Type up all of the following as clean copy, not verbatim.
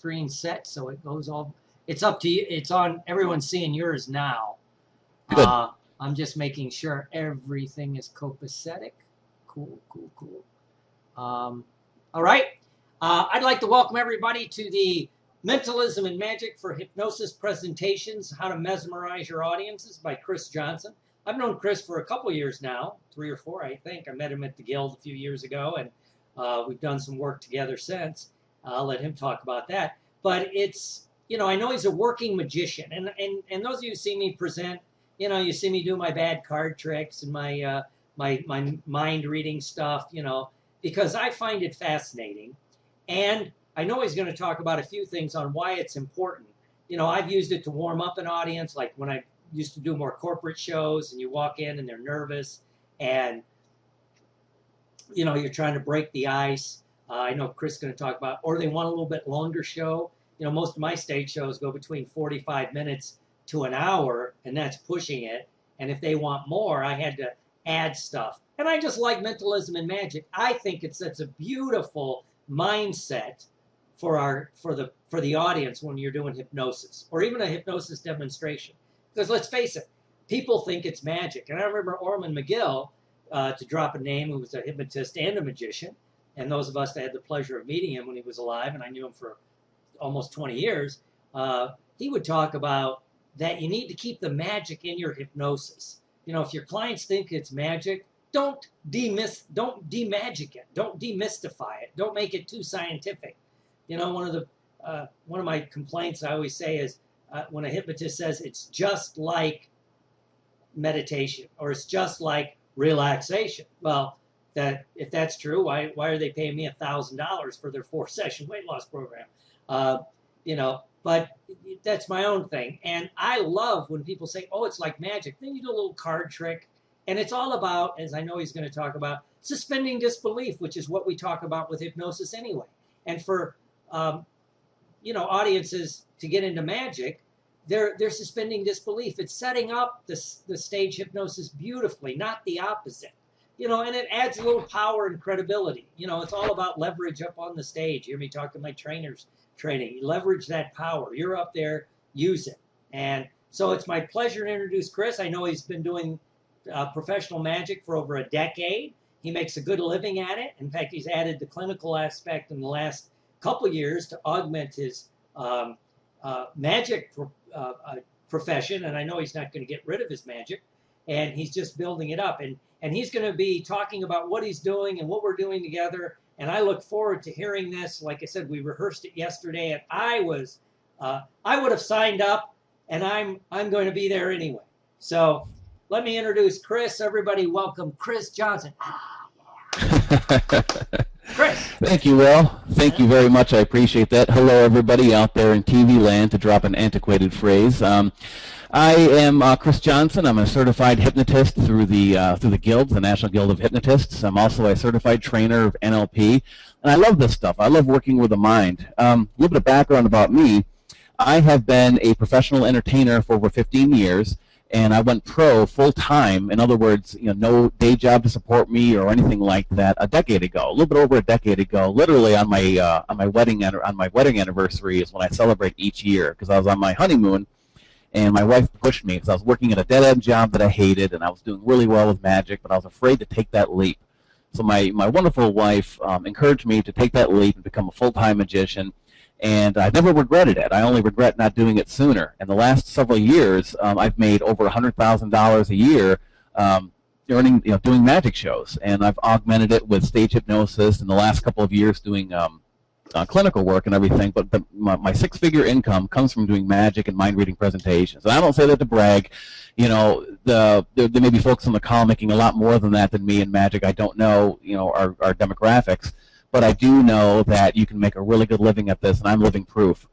screen set, so it goes all. It's up to you. It's on. Everyone's seeing yours now. Good. I'm just making sure everything is copacetic. Cool, cool, cool. All right. I'd like to welcome everybody to the Mentalism and Magic for Hypnosis Presentations, How to Mesmerize Your Audiences by Chris Johnson. I've known Chris for a couple years now, 3 or 4, I think. I met him at the Guild a few years ago, and we've done some work together since. I'll let him talk about that. But it's, you know, I know he's a working magician. And those of you who see me present, you know, you see me do my bad card tricks and my mind reading stuff, you know, because I find it fascinating. And I know he's going to talk about a few things on why it's important. You know, I've used it to warm up an audience, like when I used to do more corporate shows and you walk in and they're nervous and, you know, you're trying to break the ice. I know Chris is going to talk about, or they want a little bit longer show. You know, most of my stage shows go between 45 minutes to an hour, and that's pushing it. And if they want more, I had to add stuff. And I just like Mentalism and Magic. I think it sets a beautiful mindset for the audience when you're doing hypnosis, or even a hypnosis demonstration. Because let's face it, people think it's magic. And I remember Orman McGill, to drop a name, who was a hypnotist and a magician, and those of us that had the pleasure of meeting him when he was alive, and I knew him for almost 20 years, he would talk about that you need to keep the magic in your hypnosis. You know, if your clients think it's magic, don't demagic it. Don't demystify it. Don't make it too scientific. You know, one of my complaints I always say is when a hypnotist says it's just like meditation or it's just like relaxation. Well, if that's true, why are they paying me $1,000 for their 4-session weight loss program? You know, but that's my own thing. And I love when people say, oh, it's like magic. Then you do a little card trick. And it's all about, as I know he's going to talk about, suspending disbelief, which is what we talk about with hypnosis anyway. And for, you know, audiences to get into magic, they're suspending disbelief. It's setting up the stage hypnosis beautifully, not the opposite. You know, and it adds a little power and credibility. You know, it's all about leverage up on the stage. You hear me talk to my trainers training. You leverage that power. You're up there, use it. And so it's my pleasure to introduce Chris. I know he's been doing professional magic for over a decade. He makes a good living at it. In fact, he's added the clinical aspect in the last couple years to augment his magic profession. And I know he's not going to get rid of his magic. And he's just building it up. And he's going to be talking about what he's doing and what we're doing together. And I look forward to hearing this. Like I said, we rehearsed it yesterday, and I would have signed up, and I'm going to be there anyway. So let me introduce Chris. Everybody, welcome Chris Johnson. Chris. Thank you, Will. Thank you very much. I appreciate that. Hello, everybody out there in TV land, to drop an antiquated phrase. I am Chris Johnson. I'm a certified hypnotist through the Guild, the National Guild of Hypnotists. I'm also a certified trainer of NLP, and I love this stuff. I love working with the mind. A little bit of background about me. I have been a professional entertainer for over 15 years, and I went pro full-time. In other words, you know, no day job to support me or anything like that a decade ago, a little bit over a decade ago. Literally on my wedding anniversary is when I celebrate each year, because I was on my honeymoon. And my wife pushed me because I was working at a dead-end job that I hated, and I was doing really well with magic, but I was afraid to take that leap. So my wonderful wife encouraged me to take that leap and become a full-time magician, and I never regretted it. I only regret not doing it sooner. In the last several years, I've made over $100,000 a year doing magic shows, and I've augmented it with stage hypnosis in the last couple of years doing clinical work and everything, but my 6-figure income comes from doing magic and mind-reading presentations. And I don't say that to brag. You know, there may be folks on the call making a lot more than that than me in magic. I don't know, you know, our demographics, but I do know that you can make a really good living at this, and I'm living proof.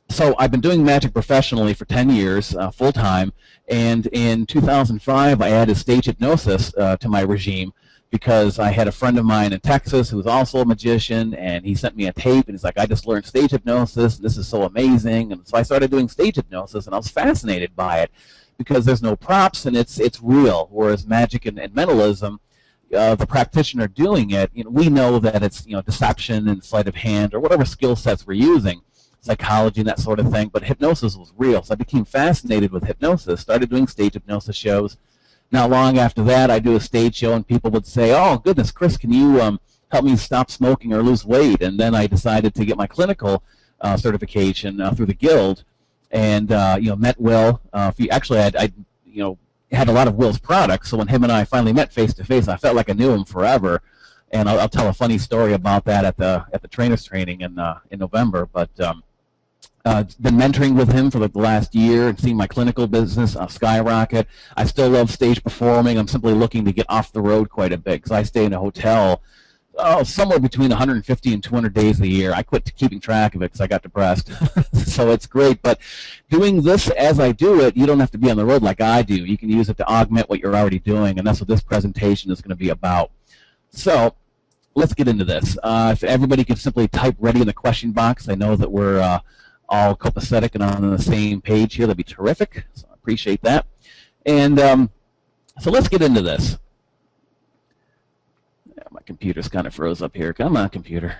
So I've been doing magic professionally for 10 years, full-time, and in 2005 I added stage hypnosis to my regime, because I had a friend of mine in Texas who was also a magician, and he sent me a tape, and he's like, I just learned stage hypnosis, and this is so amazing. And so I started doing stage hypnosis, and I was fascinated by it because there's no props, and it's real, whereas magic and mentalism, the practitioner doing it, we know that it's deception and sleight of hand or whatever skill sets we're using, psychology and that sort of thing. But hypnosis was real, so I became fascinated with hypnosis. Started doing stage hypnosis shows. Not long after that, I do a stage show, and people would say, "Oh goodness, Chris, can you help me stop smoking or lose weight?" And then I decided to get my clinical certification through the Guild, and met Will. Actually, I had a lot of Will's products, so when him and I finally met face to face, I felt like I knew him forever. And I'll tell a funny story about that at the trainers training in November. But been mentoring with him for the last year and seeing my clinical business skyrocket. I still love stage performing. I'm simply looking to get off the road quite a bit because I stay in a hotel somewhere between 150 and 200 days a year. I quit keeping track of it because I got depressed. So it's great. But doing this as I do it, you don't have to be on the road like I do. You can use it to augment what you're already doing, and that's what this presentation is going to be about. So let's get into this. If everybody could simply type ready in the question box, I know that we're all copacetic and on the same page here. That'd be terrific. So I appreciate that. And so let's get into this. My computer's kind of froze up here. Come on, computer.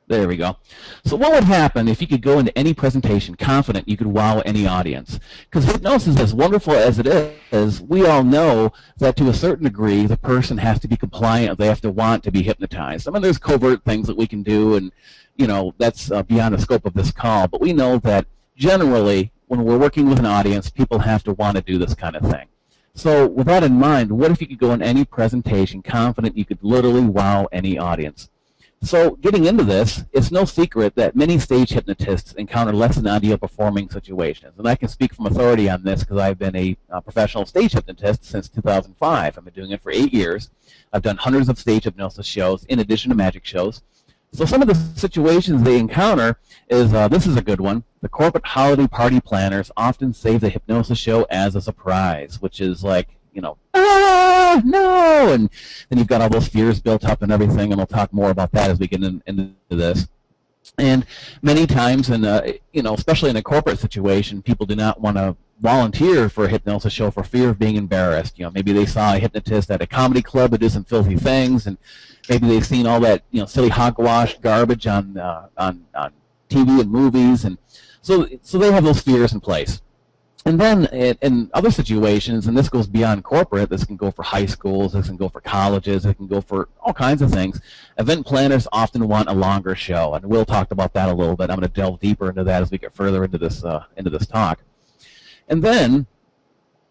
There we go. So what would happen if you could go into any presentation confident you could wow any audience? Because hypnosis, as wonderful as it is, we all know that to a certain degree the person has to be compliant. They have to want to be hypnotized. I mean, there's covert things that we can do, and that's beyond the scope of this call. But we know that generally when we're working with an audience, people have to want to do this kind of thing. So with that in mind, what if you could go in any presentation confident you could literally wow any audience? So getting into this, it's no secret that many stage hypnotists encounter less than ideal performing situations. And I can speak from authority on this because I've been a professional stage hypnotist since 2005. I've been doing it for 8 years. I've done hundreds of stage hypnosis shows in addition to magic shows. So some of the situations they encounter is, this is a good one. The corporate holiday party planners often save the hypnosis show as a surprise, which is like, ah, no, and then you've got all those fears built up and everything, and we'll talk more about that as we get into this. And many times, especially in a corporate situation, people do not want to volunteer for a hypnosis show for fear of being embarrassed. Maybe they saw a hypnotist at a comedy club who did some filthy things, and maybe they've seen all that silly hogwash garbage on TV and movies, and so they have those fears in place. And then in other situations, and this goes beyond corporate, this can go for high schools, this can go for colleges, it can go for all kinds of things. Event planners often want a longer show, and Will talked about that a little bit. I'm going to delve deeper into that as we get further into this talk. And then,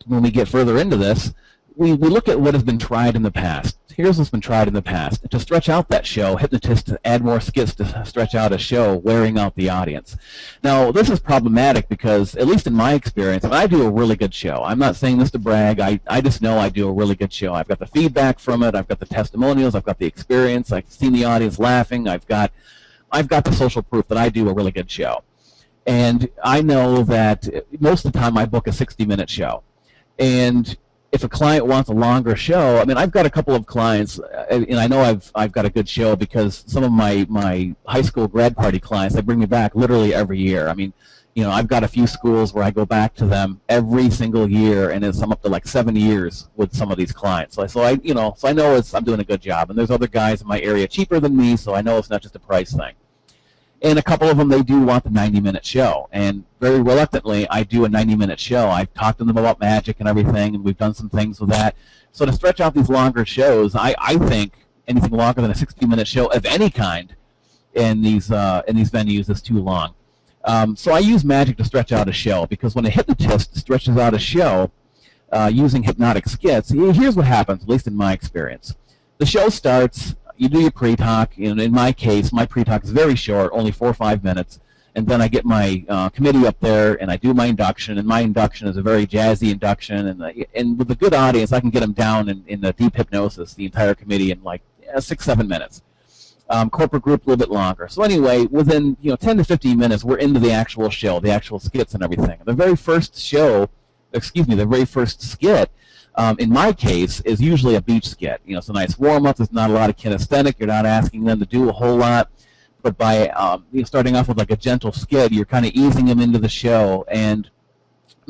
when we get further into this, we look at what has been tried in the past. Here's what's been tried in the past. To stretch out that show, hypnotists add more skits to stretch out a show, wearing out the audience. Now, this is problematic because, at least in my experience, I do a really good show. I'm not saying this to brag. I just know I do a really good show. I've got the feedback from it. I've got the testimonials. I've got the experience. I've seen the audience laughing. I've got the social proof that I do a really good show. And I know that most of the time I book a 60-minute show. And if a client wants a longer show, I've got a couple of clients, and I know I've got a good show because some of my high school grad party clients, they bring me back literally every year. I've got a few schools where I go back to them every single year, and it's up to like 7 years with some of these clients. So I know I'm doing a good job. And there's other guys in my area cheaper than me, so I know it's not just a price thing. And a couple of them, they do want the 90-minute show. And very reluctantly, I do a 90-minute show. I've talked to them about magic and everything, and we've done some things with that. So to stretch out these longer shows, I think anything longer than a 60-minute show of any kind in these venues is too long. So I use magic to stretch out a show, because when a hypnotist stretches out a show using hypnotic skits, here's what happens, at least in my experience. The show starts. You do your pre-talk. In my case, my pre-talk is very short, only 4 or 5 minutes, and then I get my committee up there and I do my induction. And my induction is a very jazzy induction, and with a good audience, I can get them down in the deep hypnosis, the entire committee, in like 6 or 7 minutes. Corporate group a little bit longer. So anyway, within 10 to 15 minutes, we're into the actual show, the actual skits and everything. The very first skit. In my case, is usually a beach skit. It's a nice warm-up. There's not a lot of kinesthetic. You're not asking them to do a whole lot. But by starting off with like a gentle skit, you're kind of easing them into the show. And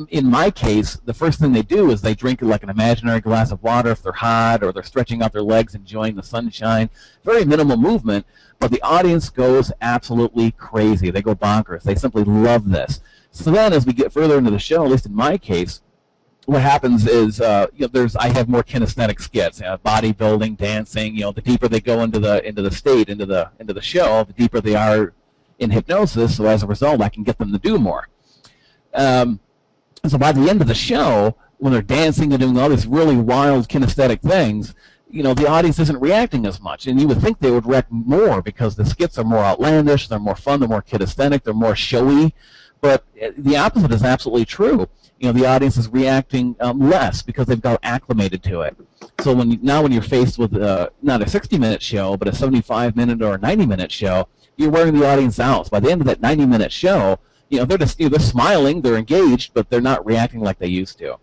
in my case, the first thing they do is they drink like an imaginary glass of water if they're hot, or they're stretching out their legs, enjoying the sunshine. Very minimal movement, but the audience goes absolutely crazy. They go bonkers. They simply love this. So then as we get further into the show, at least in my case, what happens is I have more kinesthetic skits, bodybuilding, dancing. The deeper they go into the show, the deeper they are in hypnosis. So as a result, I can get them to do more. So by the end of the show, when they're dancing and doing all these really wild kinesthetic things, the audience isn't reacting as much. And you would think they would react more because the skits are more outlandish, they're more fun, they're more kinesthetic, they're more showy. But the opposite is absolutely true. The audience is reacting less because they've got acclimated to it. So when you're faced with not a 60-minute show, but a 75-minute or a 90-minute show, you're wearing the audience out. So by the end of that 90-minute show, they're smiling, they're engaged, but they're not reacting like they used to.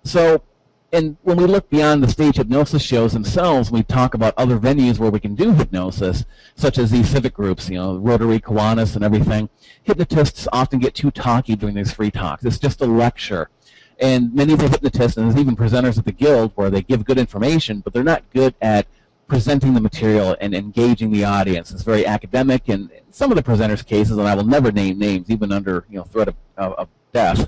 So, and when we look beyond the stage hypnosis shows themselves, we talk about other venues where we can do hypnosis, such as these civic groups, Rotary, Kiwanis, and everything. Hypnotists often get too talky during these free talks. It's just a lecture. And many of the hypnotists, and there's even presenters at the Guild, where they give good information, but they're not good at presenting the material and engaging the audience. It's very academic, and in some of the presenters' cases, and I will never name names, even under threat of death,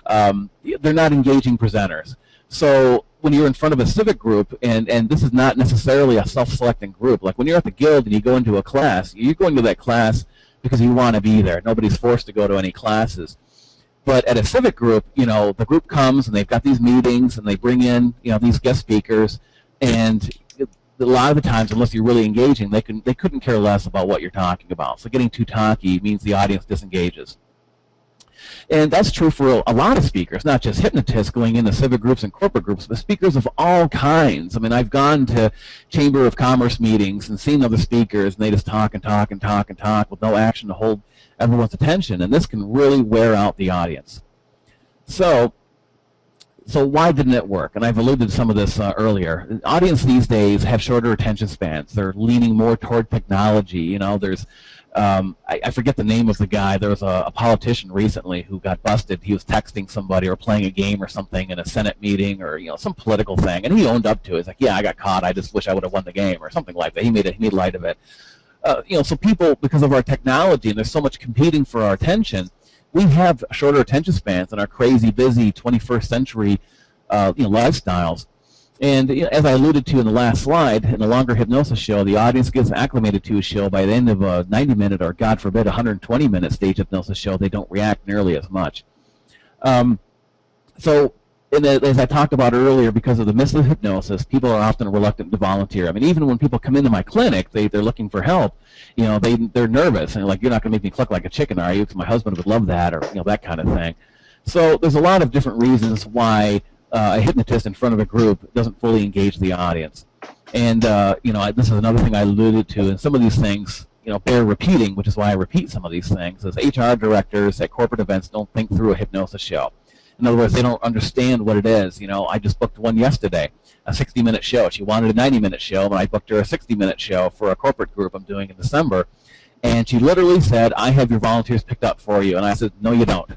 they're not engaging presenters. So when you're in front of a civic group, and this is not necessarily a self-selecting group, like when you're at the Guild and you go into a class, you're going to that class because you want to be there. Nobody's forced to go to any classes. But at a civic group, the group comes and they've got these meetings and they bring in, these guest speakers, and a lot of the times, unless you're really engaging, they couldn't care less about what you're talking about. So getting too talky means the audience disengages. And that's true for a lot of speakers, not just hypnotists going into civic groups and corporate groups, but speakers of all kinds. I mean, I've gone to Chamber of Commerce meetings and seen other speakers, and they just talk and talk and talk and talk with no action to hold everyone's attention, and this can really wear out the audience. So why didn't it work? And I've alluded to some of this earlier. The audience these days have shorter attention spans. They're leaning more toward technology. There's I forget the name of the guy. There was a politician recently who got busted. He was texting somebody or playing a game or something in a Senate meeting or some political thing, and he owned up to it. He's like, "Yeah, I got caught. I just wish I would have won the game," or something like that. He made light of it. So people, because of our technology, and there's so much competing for our attention, we have shorter attention spans in our crazy, busy 21st century lifestyles. And as I alluded to in the last slide, in a longer hypnosis show, the audience gets acclimated to a show. By the end of a 90-minute or, God forbid, 120-minute stage hypnosis show, they don't react nearly as much. As I talked about earlier, because of the myths of hypnosis, people are often reluctant to volunteer. I mean, even when people come into my clinic, they're looking for help. They're nervous and like, "You're not going to make me cluck like a chicken, are you? Because my husband would love that," or that kind of thing. So there's a lot of different reasons why a hypnotist in front of a group doesn't fully engage the audience. And this is another thing I alluded to, and some of these things bear repeating, which is why I repeat some of these things. As HR directors at corporate events don't think through a hypnosis show. In other words, they don't understand what it is. I just booked one yesterday, a 60-minute show. She wanted a 90-minute show, but I booked her a 60-minute show for a corporate group I'm doing in December. And she literally said, "I have your volunteers picked up for you." And I said, "No, you don't."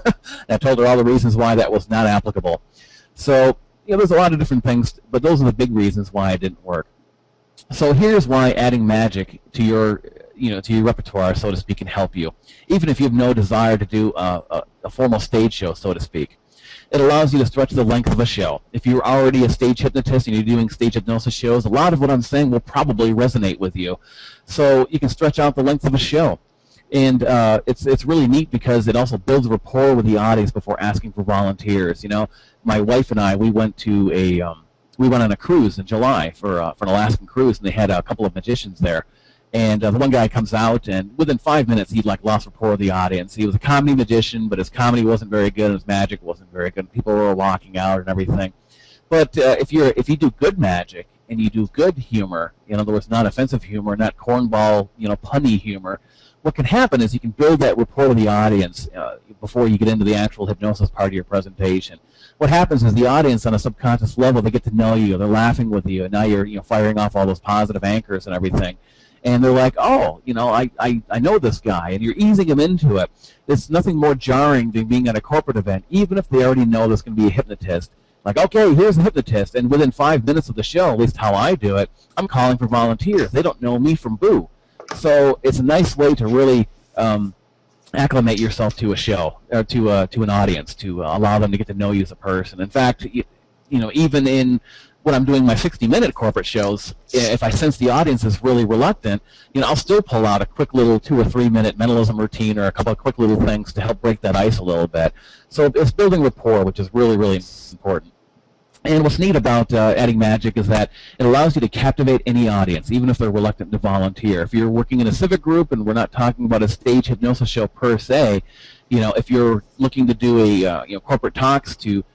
And I told her all the reasons why that was not applicable. So, there's a lot of different things, but those are the big reasons why it didn't work. So here's why adding magic to your repertoire, so to speak, can help you, even if you have no desire to do a formal stage show, so to speak. It allows you to stretch the length of a show. If you're already a stage hypnotist and you're doing stage hypnosis shows, a lot of what I'm saying will probably resonate with you. So you can stretch out the length of a show. And it's really neat because it also builds rapport with the audience before asking for volunteers. My wife and I, we went on a cruise in July for an Alaskan cruise, and they had a couple of magicians there. And the one guy comes out, and within 5 minutes, he'd lost rapport with the audience. He was a comedy magician, but his comedy wasn't very good, and his magic wasn't very good. People were walking out and everything. But if you do good magic and you do good humor, in other words, not offensive humor, not cornball, punny humor, what can happen is you can build that rapport with the audience before you get into the actual hypnosis part of your presentation. What happens is the audience, on a subconscious level, they get to know you, they're laughing with you, and now you're firing off all those positive anchors and everything. and they're like, oh, you know, I know this guy, and you're easing them into it. It's nothing more jarring than being at a corporate event, even if they already know there's going to be a hypnotist. Like, okay, here's a hypnotist, and within 5 minutes of the show, at least how I do it, I'm calling for volunteers. They don't know me from boo. So it's a nice way to really acclimate yourself to a show, or to an audience, to allow them to get to know you as a person. In fact, you know, even in when I'm doing my 60-minute corporate shows, if I sense the audience is really reluctant, you know, I'll still pull out a quick little 2 or 3 minute mentalism routine or a couple of quick little things to help break that ice a little bit. So it's building rapport, which is really, really important. And what's neat about adding magic is that it allows you to captivate any audience, even if they're reluctant to volunteer. If you're working in a civic group, and we're not talking about a stage hypnosis show per se, you know, if you're looking to do a you know, corporate talks to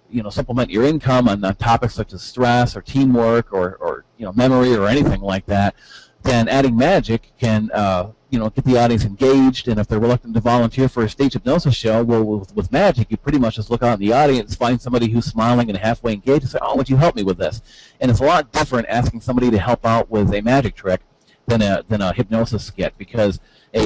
you know, supplement your income on topics such as stress or teamwork or you know, memory or anything like that, then adding magic can you know, get the audience engaged. And if they're reluctant to volunteer for a stage hypnosis show, well, with magic, you pretty much just look out in the audience, find somebody who's smiling and halfway engaged, and say, "Oh, would you help me with this?" And it's a lot different asking somebody to help out with a magic trick than a hypnosis skit, because of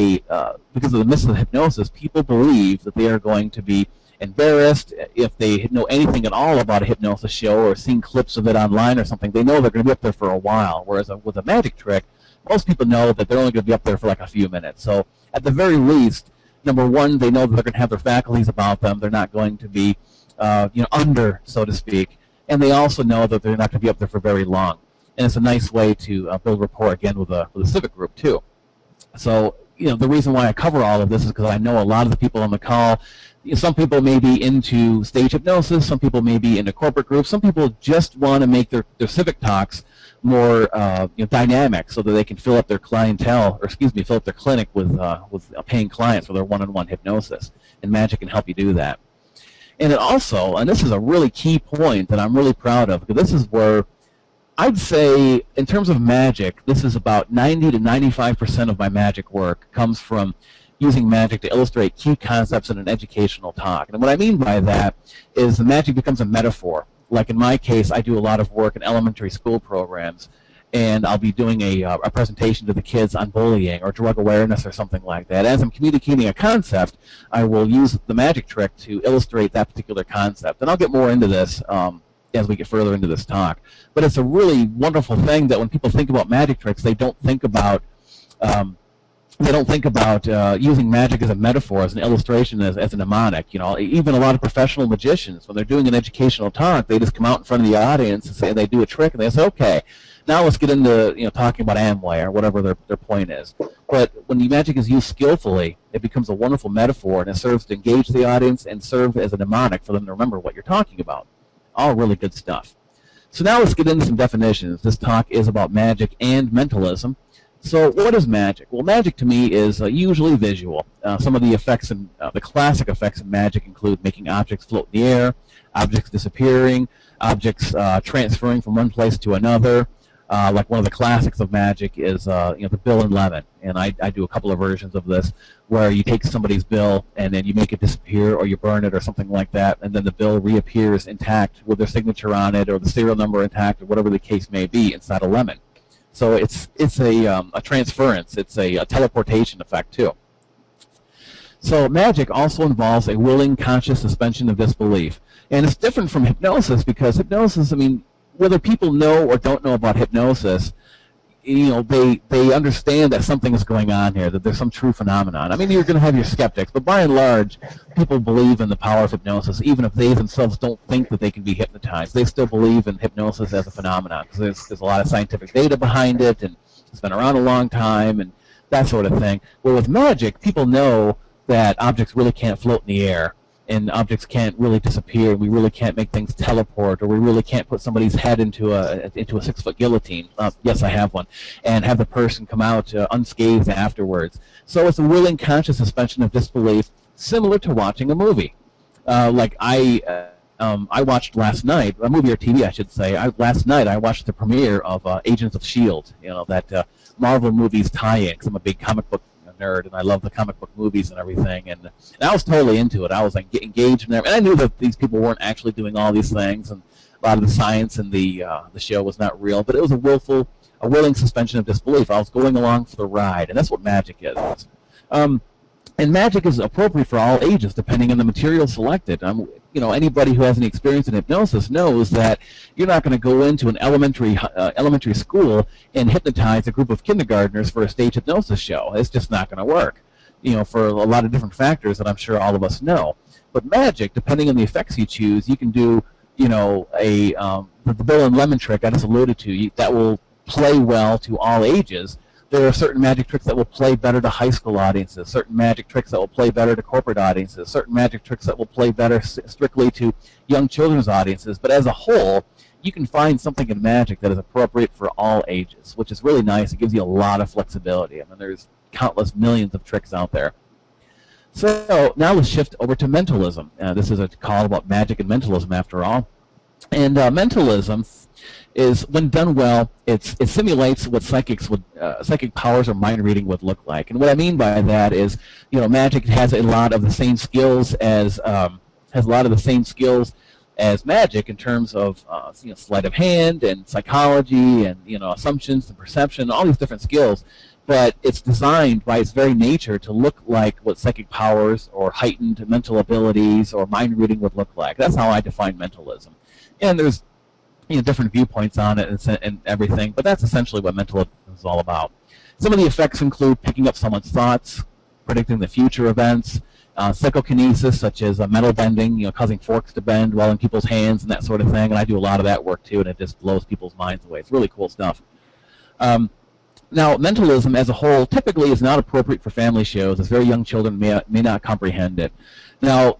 the myth of hypnosis, people believe that they are going to be embarrassed if they know anything at all about a hypnosis show or seen clips of it online or something. They know they're going to be up there for a while, whereas with a magic trick, most people know that they're only going to be up there for like a few minutes. So at the very least, number one, they know that they're going to have their faculties about them. They're not going to be you know, under, so to speak, and they also know that they're not going to be up there for very long. And it's a nice way to build rapport, again, with a civic group too. So, you know, the reason why I cover all of this is because I know a lot of the people on the call, you know, some people may be into stage hypnosis, some people may be into corporate groups, some people just want to make their civic talks more you know, dynamic, so that they can fill up their clientele, or excuse me, fill up their clinic with paying clients for their one-on-one hypnosis. And magic can help you do that. And it also, and this is a really key point that I'm really proud of, because this is where I'd say, in terms of magic, this is about 90 to 95% of my magic work comes from using magic to illustrate key concepts in an educational talk. And what I mean by that is the magic becomes a metaphor. Like in my case, I do a lot of work in elementary school programs, and I'll be doing a presentation to the kids on bullying or drug awareness or something like that. As I'm communicating a concept, I will use the magic trick to illustrate that particular concept. And I'll get more into this as we get further into this talk. But it's a really wonderful thing that when people think about magic tricks, they don't think about using magic as a metaphor, as an illustration, as a mnemonic. You know, even a lot of professional magicians, when they're doing an educational talk, they just come out in front of the audience and say, they do a trick, and they say, okay, now let's get into, you know, talking about Amway or whatever their point is. But when the magic is used skillfully, it becomes a wonderful metaphor, and it serves to engage the audience and serve as a mnemonic for them to remember what you're talking about. All really good stuff. So now let's get into some definitions. This talk is about magic and mentalism. So what is magic? Well, magic to me is usually visual. Some of the effects, and the classic effects in magic include making objects float in the air, objects disappearing, objects transferring from one place to another. Like one of the classics of magic is you know, the bill and lemon, and I do a couple of versions of this where you take somebody's bill and then you make it disappear, or you burn it or something like that, and then the bill reappears intact with their signature on it or the serial number intact or whatever the case may be inside a lemon. So it's a transference, it's a teleportation effect too. So magic also involves a willing, conscious suspension of disbelief, and it's different from hypnosis, because hypnosis, I mean, whether people know or don't know about hypnosis, you know, they understand that something is going on here, that there's some true phenomenon. I mean, you're going to have your skeptics, but by and large, people believe in the power of hypnosis, even if they themselves don't think that they can be hypnotized. They still believe in hypnosis as a phenomenon, because there's a lot of scientific data behind it, and it's been around a long time, and that sort of thing. Well, with magic, people know that objects really can't float in the air, and objects can't really disappear. We really can't make things teleport, or we really can't put somebody's head into a 6-foot guillotine. Yes, I have one, and have the person come out unscathed afterwards. So it's a willing, conscious suspension of disbelief, similar to watching a movie. Like I watched last night, a movie or TV, I should say. Last night I watched the premiere of Agents of S.H.I.E.L.D., you know, that Marvel movies tie-in, because I'm a big comic book nerd, and I love the comic book movies and everything, and I was totally into it. I was like engaged in them, and I knew that these people weren't actually doing all these things, and a lot of the science in the show was not real, but it was a willing suspension of disbelief. I was going along for the ride, and that's what magic is. And magic is appropriate for all ages, depending on the material selected. Anybody who has any experience in hypnosis knows that you're not going to go into an elementary school and hypnotize a group of kindergartners for a stage hypnosis show. It's just not going to work, for a lot of different factors that I'm sure all of us know. But magic, depending on the effects you choose, you can do, the Bill and Lemon trick I just alluded to, that will play well to all ages. There are certain magic tricks that will play better to high school audiences, certain magic tricks that will play better to corporate audiences, certain magic tricks that will play better strictly to young children's audiences. But as a whole, you can find something in magic that is appropriate for all ages, which is really nice. It gives you a lot of flexibility. I mean, there's countless millions of tricks out there. So now let's shift over to mentalism. This is a call about magic and mentalism, after all. And mentalism is, when done well, it simulates what psychic powers or mind reading would look like. And what I mean by that is, magic has a lot of the same skills as magic in terms of sleight of hand and psychology and assumptions and perception, all these different skills. But it's designed by its very nature to look like what psychic powers or heightened mental abilities or mind reading would look like. That's how I define mentalism. And there's different viewpoints on it and everything, but that's essentially what mentalism is all about. Some of the effects include picking up someone's thoughts, predicting the future events, psychokinesis, such as metal bending, causing forks to bend while in people's hands and that sort of thing. And I do a lot of that work too, and it just blows people's minds away. It's really cool stuff. Now, mentalism as a whole typically is not appropriate for family shows, as very young children may not comprehend it. Now,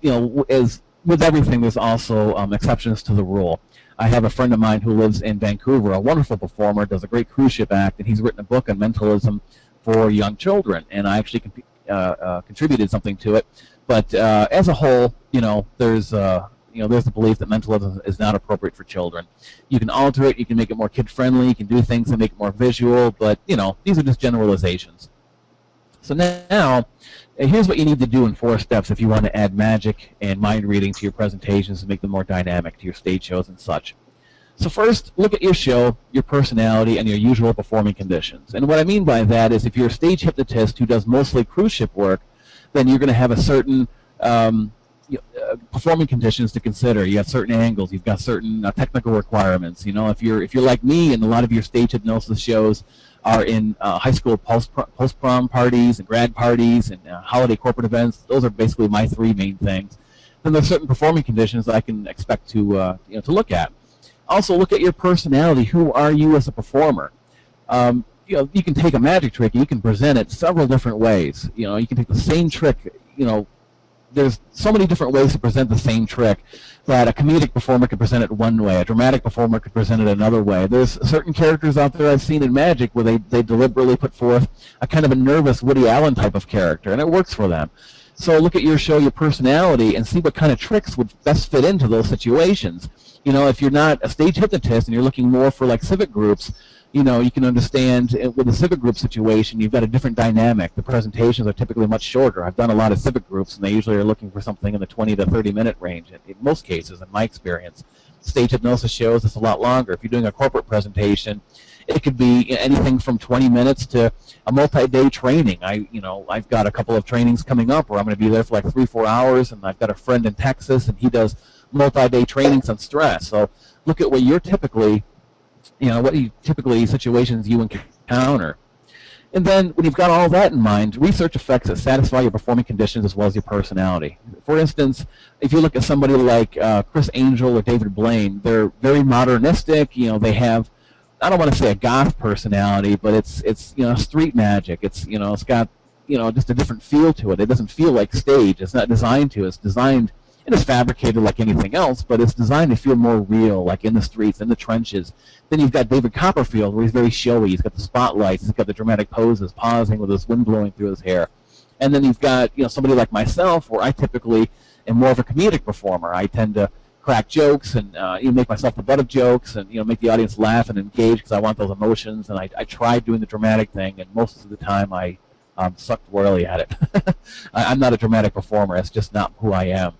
as with everything, there's also exceptions to the rule. I have a friend of mine who lives in Vancouver, a wonderful performer, does a great cruise ship act, and he's written a book on mentalism for young children, and I actually contributed something to it. But as a whole, there's the belief that mentalism is not appropriate for children. You can alter it, you can make it more kid-friendly, you can do things that make it more visual, but, these are just generalizations. So now, here's what you need to do in 4 steps if you want to add magic and mind reading to your presentations and make them more dynamic to your stage shows and such. So first, look at your show, your personality, and your usual performing conditions. And what I mean by that is if you're a stage hypnotist who does mostly cruise ship work, then you're going to have a certain performing conditions to consider. You have certain angles, you've got certain technical requirements. If you're like me, and a lot of your stage hypnosis shows are in high school post-prom parties and grad parties and holiday corporate events. Those are basically my 3 main things. Then there's certain performing conditions I can expect to look at. Also, look at your personality. Who are you as a performer? You can take a magic trick and you can present it several different ways. You can take the same trick. There's so many different ways to present the same trick that a comedic performer could present it one way, a dramatic performer could present it another way. There's certain characters out there I've seen in magic where they deliberately put forth a kind of a nervous Woody Allen type of character, and it works for them. So look at your show, your personality, and see what kind of tricks would best fit into those situations. If you're not a stage hypnotist and you're looking more for like civic groups, you can understand with a civic group situation, you've got a different dynamic. The presentations are typically much shorter. I've done a lot of civic groups, and they usually are looking for something in the 20 to 30-minute range, in most cases, in my experience. Stage hypnosis shows, it's a lot longer. If you're doing a corporate presentation, it could be anything from 20 minutes to a multi-day training. I've got a couple of trainings coming up where I'm going to be there for like 3-4 hours, and I've got a friend in Texas, and he does multi-day trainings on stress. So look at what you're typically situations you encounter. And then when you've got all that in mind, research effects that satisfy your performing conditions as well as your personality. For instance, if you look at somebody like Chris Angel or David Blaine, they're very modernistic. They have, I don't want to say a goth personality, but it's street magic. It's got just a different feel to it. It doesn't feel like stage. It's not designed to. It's designed. It is fabricated like anything else, but it's designed to feel more real, like in the streets, in the trenches. Then you've got David Copperfield, where he's very showy. He's got the spotlights. He's got the dramatic poses, pausing with his wind blowing through his hair. And then you've got somebody like myself, where I typically am more of a comedic performer. I tend to crack jokes and make myself the butt of jokes and make the audience laugh and engage because I want those emotions. And I tried doing the dramatic thing, and most of the time I sucked royally at it. I'm not a dramatic performer. It's just not who I am.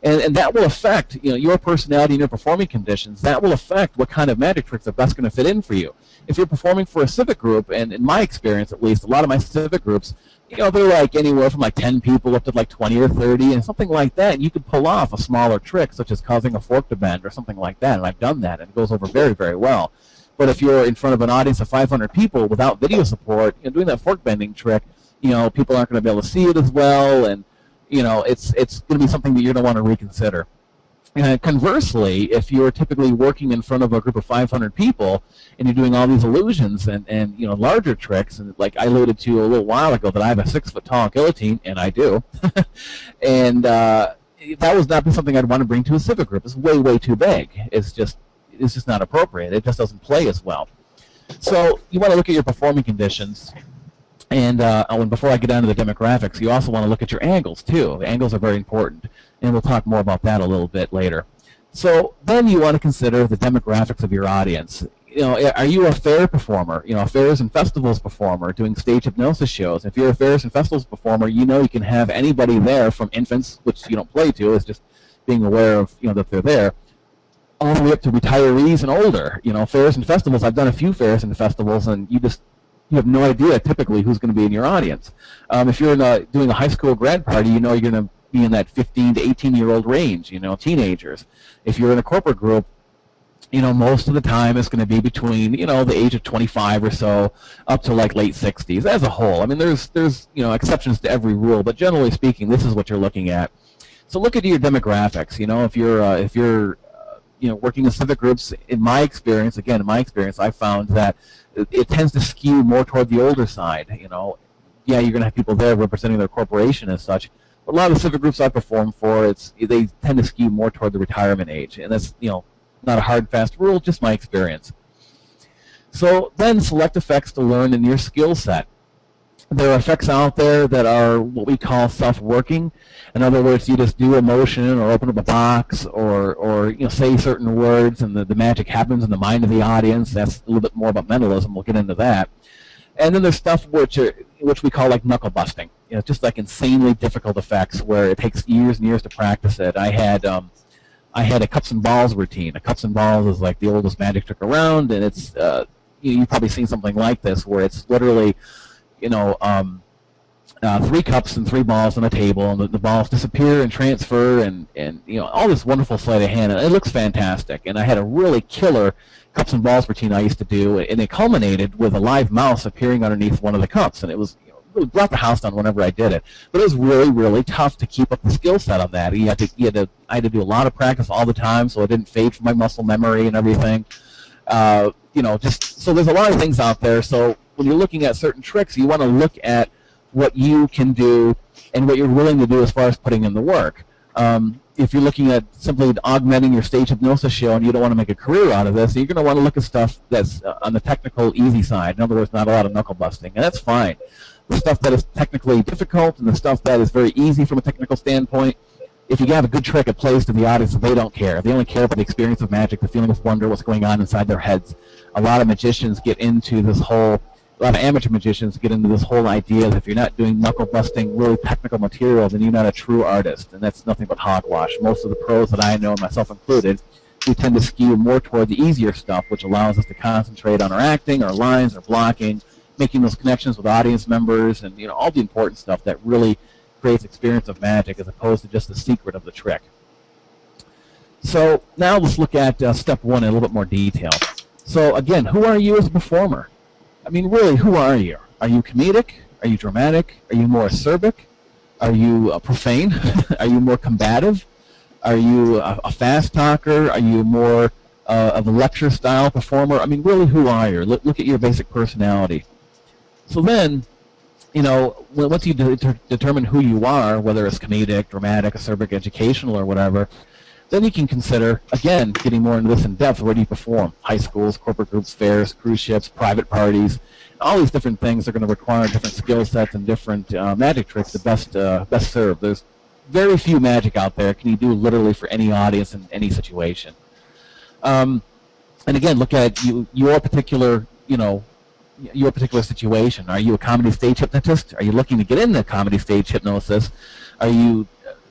And that will affect, you know, your personality and your performing conditions. That will affect what kind of magic tricks are best going to fit in for you. If you're performing for a civic group, and in my experience at least, a lot of my civic groups, you know, they're like anywhere from like 10 people up to like 20 or 30 and something like that. And you could pull off a smaller trick, such as causing a fork to bend or something like that. And I've done that, and it goes over very, very well. But if you're in front of an audience of 500 people without video support, you know, doing that fork bending trick, you know, people aren't going to be able to see it as well, and you know, it's going to be something that you're going to want to reconsider. And conversely, if you're typically working in front of a group of 500 people and you're doing all these illusions and you know, larger tricks, and like I alluded to a little while ago that I have a 6-foot-tall guillotine, and I do, and that would not be something I'd want to bring to a civic group. It's way, way too big. It's just not appropriate. It just doesn't play as well. So you want to look at your performing conditions. And before I get down to the demographics, you also want to look at your angles, too. The angles are very important, and we'll talk more about that a little bit later. So then you want to consider the demographics of your audience. You know, are you a fair performer, you know, a fairs and festivals performer doing stage hypnosis shows? If you're a fairs and festivals performer, you know you can have anybody there from infants, which you don't play to, is just being aware of, you know, that they're there, all the way up to retirees and older. You know, fairs and festivals, I've done a few fairs and festivals, and you have no idea typically who's going to be in your audience. If you're doing a high school grad party, you know you're going to be in that 15 to 18-year-old range, you know, teenagers. If you're in a corporate group, you know, most of the time it's going to be between, you know, the age of 25 or so up to like late 60s as a whole. I mean, there's you know, exceptions to every rule, but generally speaking, this is what you're looking at. So look at your demographics. You know, if you're you know, working in civic groups, in my experience, I found that it tends to skew more toward the older side. You know, yeah, you're going to have people there representing their corporation as such, but a lot of the civic groups I perform for, they tend to skew more toward the retirement age, and that's, you know, not a hard, fast rule, just my experience. So then select effects to learn in your skill set. There are effects out there that are what we call self-working. In other words, you just do a motion or open up a box or you know, say certain words, and the magic happens in the mind of the audience. That's a little bit more about mentalism. We'll get into that. And then there's stuff which we call like knuckle busting. You know, just like insanely difficult effects where it takes years and years to practice it. I had a cups and balls routine. A cups and balls is like the oldest magic trick around, and it's you've probably seen something like this where it's literally, you know, 3 cups and 3 balls on a table, and the balls disappear and transfer, and you know, all this wonderful sleight of hand. And it looks fantastic. And I had a really killer cups and balls routine I used to do, and it culminated with a live mouse appearing underneath one of the cups, and it was, you know, it brought the house down whenever I did it. But it was really, really tough to keep up the skill set on that. I had to do a lot of practice all the time, so it didn't fade from my muscle memory and everything. You know, just so there's a lot of things out there. So when you're looking at certain tricks, you want to look at what you can do and what you're willing to do as far as putting in the work. If you're looking at simply augmenting your stage hypnosis show and you don't want to make a career out of this, you're going to want to look at stuff that's on the technical easy side. In other words, not a lot of knuckle busting, and that's fine. The stuff that is technically difficult and the stuff that is very easy from a technical standpoint, if you have a good trick, it plays to the audience, they don't care. They only care about the experience of magic, the feeling of wonder, what's going on inside their heads. A lot of magicians get into this whole a lot of amateur magicians get into this whole idea that if you're not doing knuckle busting, really technical material, then you're not a true artist, and that's nothing but hogwash. Most of the pros that I know, myself included, we tend to skew more toward the easier stuff, which allows us to concentrate on our acting, our lines, our blocking, making those connections with audience members, and you know, all the important stuff that really creates experience of magic as opposed to just the secret of the trick. So now let's look at step 1 in a little bit more detail. So again, who are you as a performer? I mean, really, who are you? Are you comedic? Are you dramatic? Are you more acerbic? Are you profane? Are you more combative? Are you a fast talker? Are you more of a lecture-style performer? I mean, really, who are you? Look at your basic personality. So then, you know, once you determine who you are, whether it's comedic, dramatic, acerbic, educational, or whatever, then you can consider, again, getting more into this in depth. Where do you perform? High schools, corporate groups, fairs, cruise ships, private parties. All these different things are going to require different skill sets and different magic tricks to best serve. There's very few magic out there can you do literally for any audience in any situation. And again, look at your particular, you know, your particular situation. Are you a comedy stage hypnotist? Are you looking to get into comedy stage hypnosis? Are you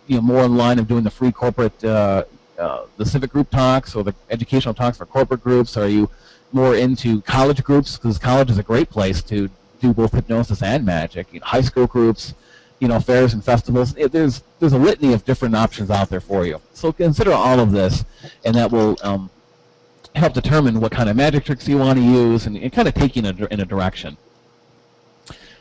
more in line of doing the free corporate, the civic group talks or the educational talks for corporate groups? Are you more into college groups? Because college is a great place to do both hypnosis and magic. High school groups, fairs and festivals. There's a litany of different options out there for you. So consider all of this, and that will help determine what kind of magic tricks you want to use and kind of take you in a direction.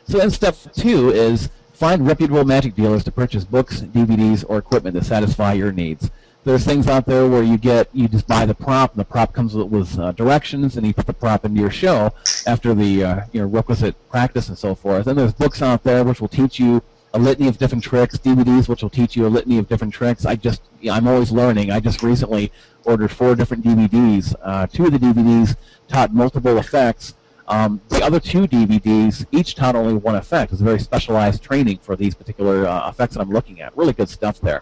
So then step 2 is find reputable magic dealers to purchase books, DVDs, or equipment to satisfy your needs. There's things out there where you just buy the prop, and the prop comes with directions, and you put the prop into your show after the requisite practice and so forth. And there's books out there which will teach you a litany of different tricks, DVDs which will teach you a litany of different tricks. I'm always learning. I just recently ordered 4 different DVDs. 2 of the DVDs taught multiple effects. The other 2 DVDs each taught only one effect. It's a very specialized training for these particular effects that I'm looking at. Really good stuff there.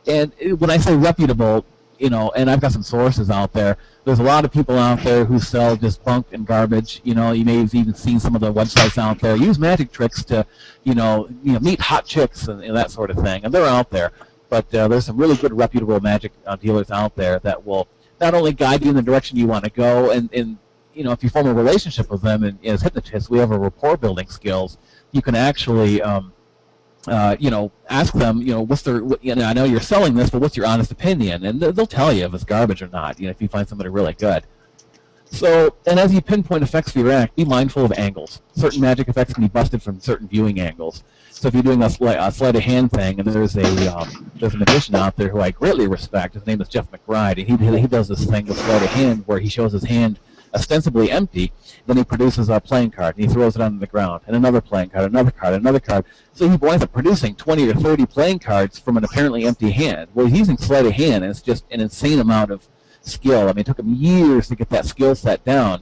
And when I say reputable, and I've got some sources out there, there's a lot of people out there who sell just bunk and garbage. You may have even seen some of the websites out there. Use magic tricks to, meet hot chicks and that sort of thing. And they're out there. But there's some really good reputable magic dealers out there that will not only guide you in the direction you want to go, and if you form a relationship with them, and as hypnotists, we have a rapport building skills. You can actually ask them, what's their, I know you're selling this, but what's your honest opinion? And they'll tell you if it's garbage or not, if you find somebody really good. So, and as you pinpoint effects for your act, be mindful of angles. Certain magic effects can be busted from certain viewing angles. So if you're doing a sleight of hand thing, and there's a magician out there who I greatly respect, his name is Jeff McBride, and he does this thing with sleight of hand where he shows his hand ostensibly empty, then he produces a playing card, and he throws it on the ground, and another playing card, another card, another card. So he winds up producing 20 or 30 playing cards from an apparently empty hand. Well, he's using sleight of hand, and it's just an insane amount of skill. I mean, it took him years to get that skill set down.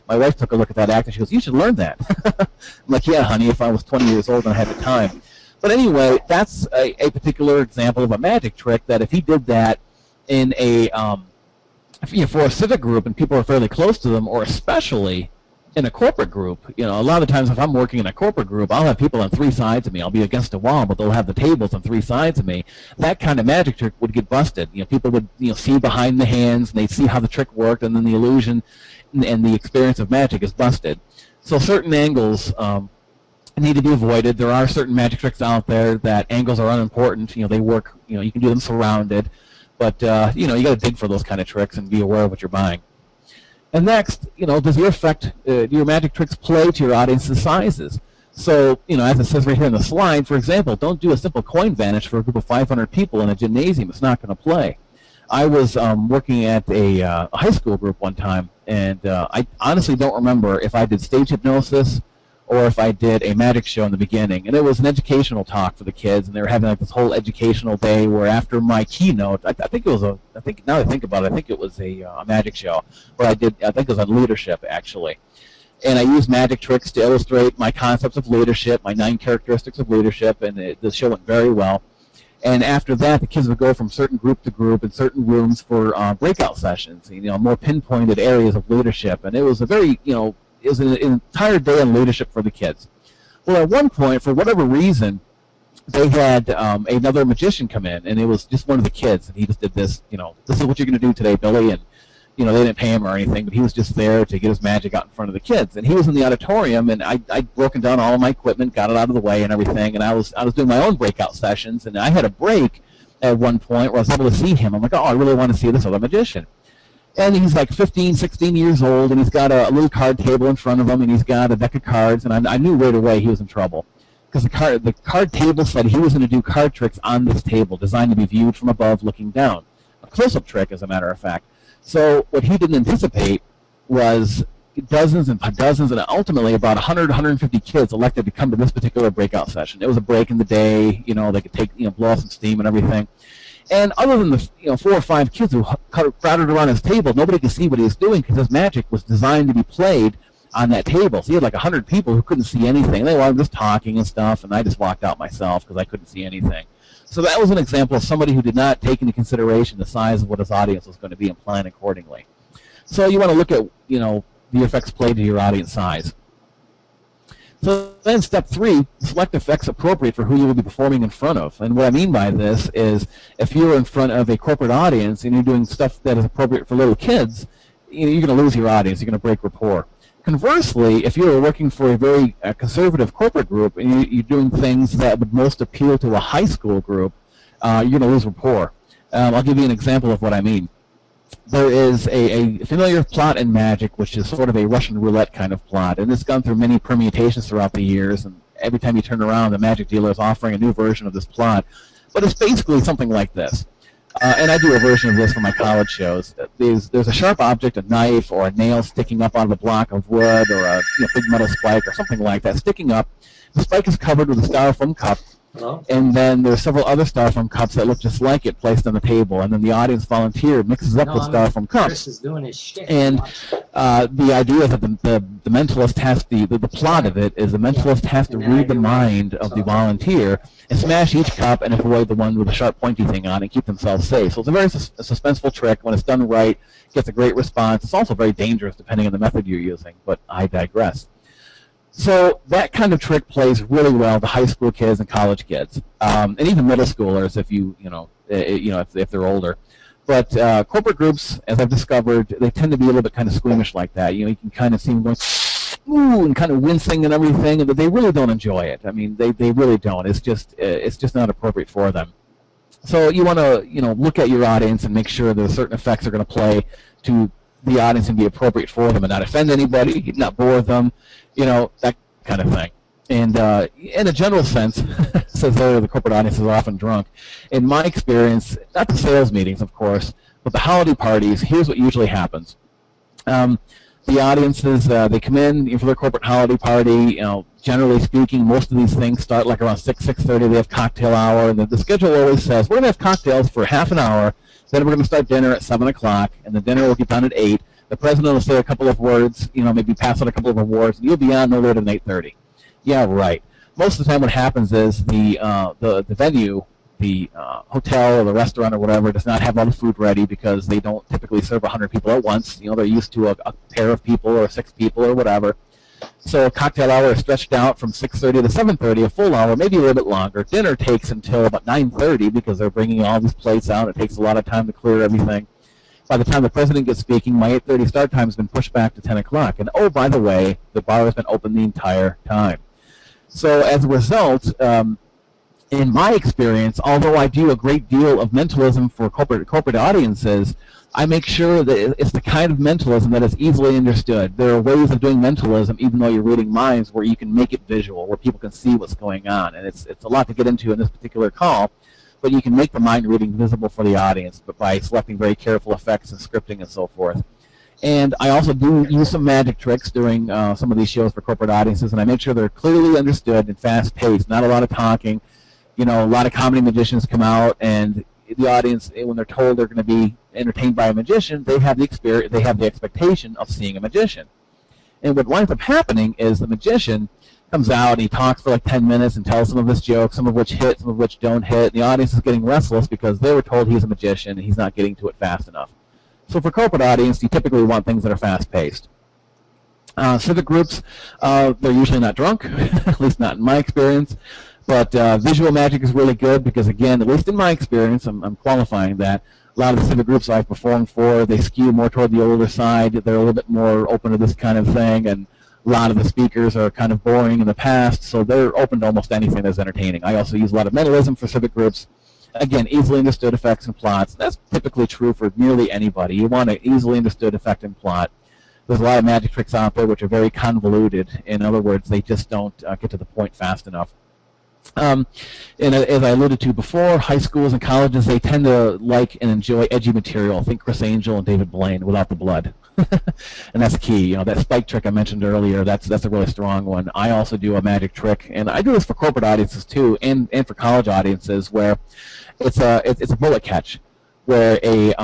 My wife took a look at that act, and she goes, "You should learn that." I'm like, "Yeah, honey, if I was 20 years old and I had the time." But anyway, that's a particular example of a magic trick that if he did that in for a civic group and people are fairly close to them, or especially in a corporate group, a lot of times if I'm working in a corporate group, I'll have people on 3 sides of me. I'll be against a wall, but they'll have the tables on 3 sides of me. That kind of magic trick would get busted. People would see behind the hands, and they'd see how the trick worked, and then the illusion and the experience of magic is busted. So certain angles need to be avoided. There are certain magic tricks out there that angles are unimportant. They work. You can do them surrounded. But, you got to dig for those kind of tricks and be aware of what you're buying. And next, does your magic tricks play to your audience's sizes? So, as it says right here in the slide, for example, don't do a simple coin vanish for a group of 500 people in a gymnasium. It's not going to play. I was working at a high school group one time, and I honestly don't remember if I did stage hypnosis or if I did a magic show in the beginning. And it was an educational talk for the kids, and they were having like this whole educational day where after my keynote, I think now that I think about it, I think it was a magic show where I think it was on leadership, actually. And I used magic tricks to illustrate my concepts of leadership, my 9 characteristics of leadership, and the show went very well. And after that, the kids would go from certain group to group in certain rooms for breakout sessions, more pinpointed areas of leadership. And it was a very, it was an entire day on leadership for the kids. Well, at one point, for whatever reason, they had another magician come in, and it was just one of the kids, and he just did this, this is what you're going to do today, Billy, and, they didn't pay him or anything, but he was just there to get his magic out in front of the kids. And he was in the auditorium, and I'd broken down all of my equipment, got it out of the way and everything, and I was doing my own breakout sessions, and I had a break at one point where I was able to see him. I'm like, oh, I really want to see this other magician. And he's like 15, 16 years old, and he's got a little card table in front of him, and he's got a deck of cards, and I knew right away he was in trouble. Because the card table said he was going to do card tricks on this table, designed to be viewed from above looking down. A close-up trick, as a matter of fact. So what he didn't anticipate was dozens and dozens, and ultimately about 100, 150 kids elected to come to this particular breakout session. It was a break in the day, they could take, blow off some steam and everything. And other than the 4 or 5 kids who crowded around his table, nobody could see what he was doing because his magic was designed to be played on that table. So he had like 100 people who couldn't see anything. They were just talking and stuff, and I just walked out myself because I couldn't see anything. So that was an example of somebody who did not take into consideration the size of what his audience was going to be and plan accordingly. So you want to look at, the effects played to your audience size. So then step 3, select effects appropriate for who you will be performing in front of. And what I mean by this is if you're in front of a corporate audience and you're doing stuff that is appropriate for little kids, you're going to lose your audience. You're going to break rapport. Conversely, if you're working for a very conservative corporate group and you're doing things that would most appeal to a high school group, you're going to lose rapport. I'll give you an example of what I mean. There is a familiar plot in Magic, which is sort of a Russian roulette kind of plot, and it's gone through many permutations throughout the years, and every time you turn around, the Magic dealer is offering a new version of this plot. But it's basically something like this. And I do a version of this for my college shows. There's a sharp object, a knife or a nail sticking up out of a block of wood, or a big metal spike or something like that sticking up. The spike is covered with a styrofoam cup. Hello? And then there's several other styrofoam cups that look just like it placed on the table, and then the audience volunteer mixes up the styrofoam cups. Chris is doing his shtick. And the idea is that the mentalist has the plot of it is the mentalist has to read the mind of the volunteer and smash each cup and avoid the one with the sharp pointy thing on it and keep themselves safe. So it's a very suspenseful trick. When it's done right, it gets a great response. It's also very dangerous depending on the method you're using, but I digress. So that kind of trick plays really well to high school kids and college kids, and even middle schoolers if they're older. But corporate groups, as I've discovered, they tend to be a little bit kind of squeamish like that. You can kind of see them going, ooh, and kind of wincing and everything, and they really don't enjoy it. I mean, they really don't. It's just not appropriate for them. So you want to look at your audience and make sure that certain effects are going to play to the audience and be appropriate for them and not offend anybody, not bore them, that kind of thing. And in a general sense, says there, the corporate audience is often drunk. In my experience, not the sales meetings, of course, but the holiday parties, here's what usually happens. The audiences, they come in for their corporate holiday party. Generally speaking, most of these things start like around 6:30. They have cocktail hour, and the schedule always says, we're going to have cocktails for half an hour, then we're going to start dinner at 7 o'clock, and the dinner will get done at 8. The president will say a couple of words, maybe pass out a couple of awards, and you'll be on no later than 8:30. Yeah, right. Most of the time what happens is the venue, the hotel or the restaurant or whatever, does not have all the food ready because they don't typically serve 100 people at once. They're used to a pair of people or 6 people or whatever. So cocktail hour is stretched out from 6:30 to 7:30, a full hour, maybe a little bit longer. Dinner takes until about 9:30 because they're bringing all these plates out. It takes a lot of time to clear everything. By the time the president gets speaking, my 8:30 start time has been pushed back to 10 o'clock. And oh, by the way, the bar has been open the entire time. So as a result, in my experience, although I do a great deal of mentalism for corporate audiences, I make sure that it's the kind of mentalism that is easily understood. There are ways of doing mentalism, even though you're reading minds, where you can make it visual, where people can see what's going on. And it's a lot to get into in this particular call, but you can make the mind reading visible for the audience, but by selecting very careful effects and scripting and so forth. And I also do use some magic tricks during some of these shows for corporate audiences, and I make sure they're clearly understood and fast-paced, not a lot of talking. A lot of comedy magicians come out, and the audience, when they're told they're going to be entertained by a magician, they have the expectation of seeing a magician. And what winds up happening is the magician comes out and he talks for like 10 minutes and tells some of his jokes, some of which hit, some of which don't hit. And the audience is getting restless because they were told he's a magician and he's not getting to it fast enough. So for corporate audience, you typically want things that are fast-paced. Civic groups, they're usually not drunk, at least not in my experience. But visual magic is really good because, again, at least in my experience, I'm qualifying that, a lot of the civic groups I've performed for, they skew more toward the older side. They're a little bit more open to this kind of thing, and a lot of the speakers are kind of boring in the past, so they're open to almost anything that's entertaining. I also use a lot of mentalism for civic groups. Again, easily understood effects and plots. That's typically true for nearly anybody. You want an easily understood effect and plot. There's a lot of magic tricks out there which are very convoluted. In other words, they just don't get to the point fast enough. And as I alluded to before, high schools and colleges, they tend to like and enjoy edgy material. Think Chris Angel and David Blaine without the blood. And that's key. That spike trick I mentioned earlier, that's a really strong one. I also do a magic trick, and I do this for corporate audiences too, and for college audiences, where it's a bullet catch, where a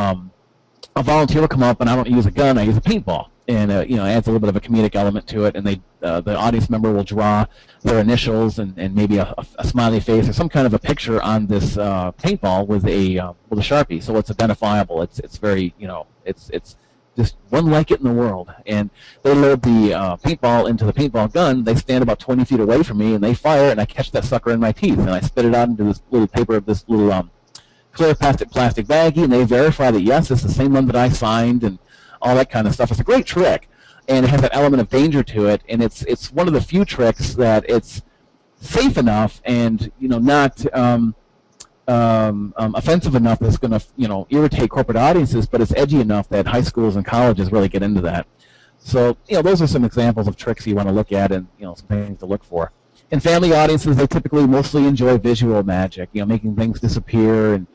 volunteer will come up, and I don't use a gun, I use a paintball. And adds a little bit of a comedic element to it, and the audience member will draw their initials and maybe a smiley face or some kind of a picture on this paintball with a Sharpie, so it's identifiable. It's very it's just one like it in the world. And they load the paintball into the paintball gun. They stand about 20 feet away from me, and they fire, and I catch that sucker in my teeth, and I spit it out into this little paper, this little clear plastic baggie, and they verify that, yes, it's the same one that I signed and all that kind of stuff. It's a great trick, and it has that element of danger to it, and it's one of the few tricks that it's safe enough and, you know, not offensive enough that's going to, you know, irritate corporate audiences, but it's edgy enough that high schools and colleges really get into that. So, you know, those are some examples of tricks you want to look at and, you know, some things to look for. In family audiences, they typically mostly enjoy visual magic, you know, making things disappear. And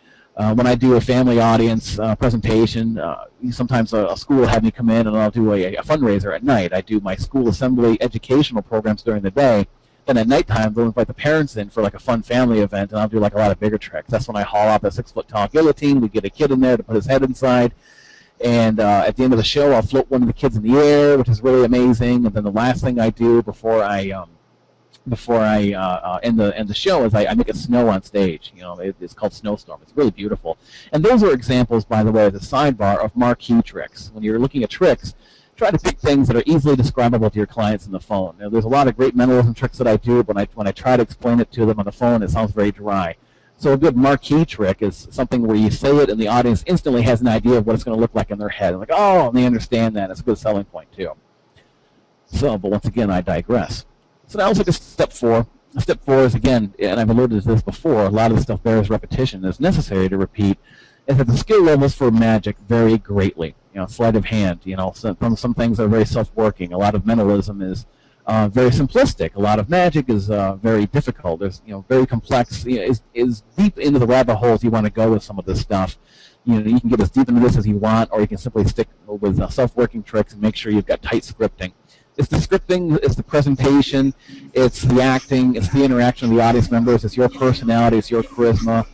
when I do a family audience presentation, sometimes a school will have me come in and I'll do a fundraiser at night. I do my school assembly educational programs during the day. Then at nighttime, they'll invite the parents in for like a fun family event, and I'll do like a lot of bigger tricks. That's when I haul out the 6-foot-tall guillotine. We get a kid in there to put his head inside. And at the end of the show, I'll float one of the kids in the air, which is really amazing. And then the last thing I do before I end the show is I make it snow on stage. You know, it's called Snowstorm. It's really beautiful. And those are examples, by the way, as a sidebar of marquee tricks. When you're looking at tricks, try to pick things that are easily describable to your clients on the phone. Now, there's a lot of great mentalism tricks that I do, but when I try to explain it to them on the phone, it sounds very dry. So a good marquee trick is something where you say it and the audience instantly has an idea of what it's going to look like in their head. Like, oh, and they understand that. It's a good selling point, too. So, but once again, I digress. So now let's look at step 4. Step 4 is, again, and I've alluded to this before, a lot of the stuff bears repetition. It's necessary to repeat, is that the skill levels for magic vary greatly. You know, sleight of hand, you know, some things are very self-working. A lot of mentalism is very simplistic. A lot of magic is very difficult. There's, you know, very complex, you know, is deep into the rabbit holes you want to go with some of this stuff. You know, you can get as deep into this as you want, or you can simply stick with self-working tricks and make sure you've got tight scripting. It's the scripting, it's the presentation, it's the acting, it's the interaction with the audience members, it's your personality, it's your charisma.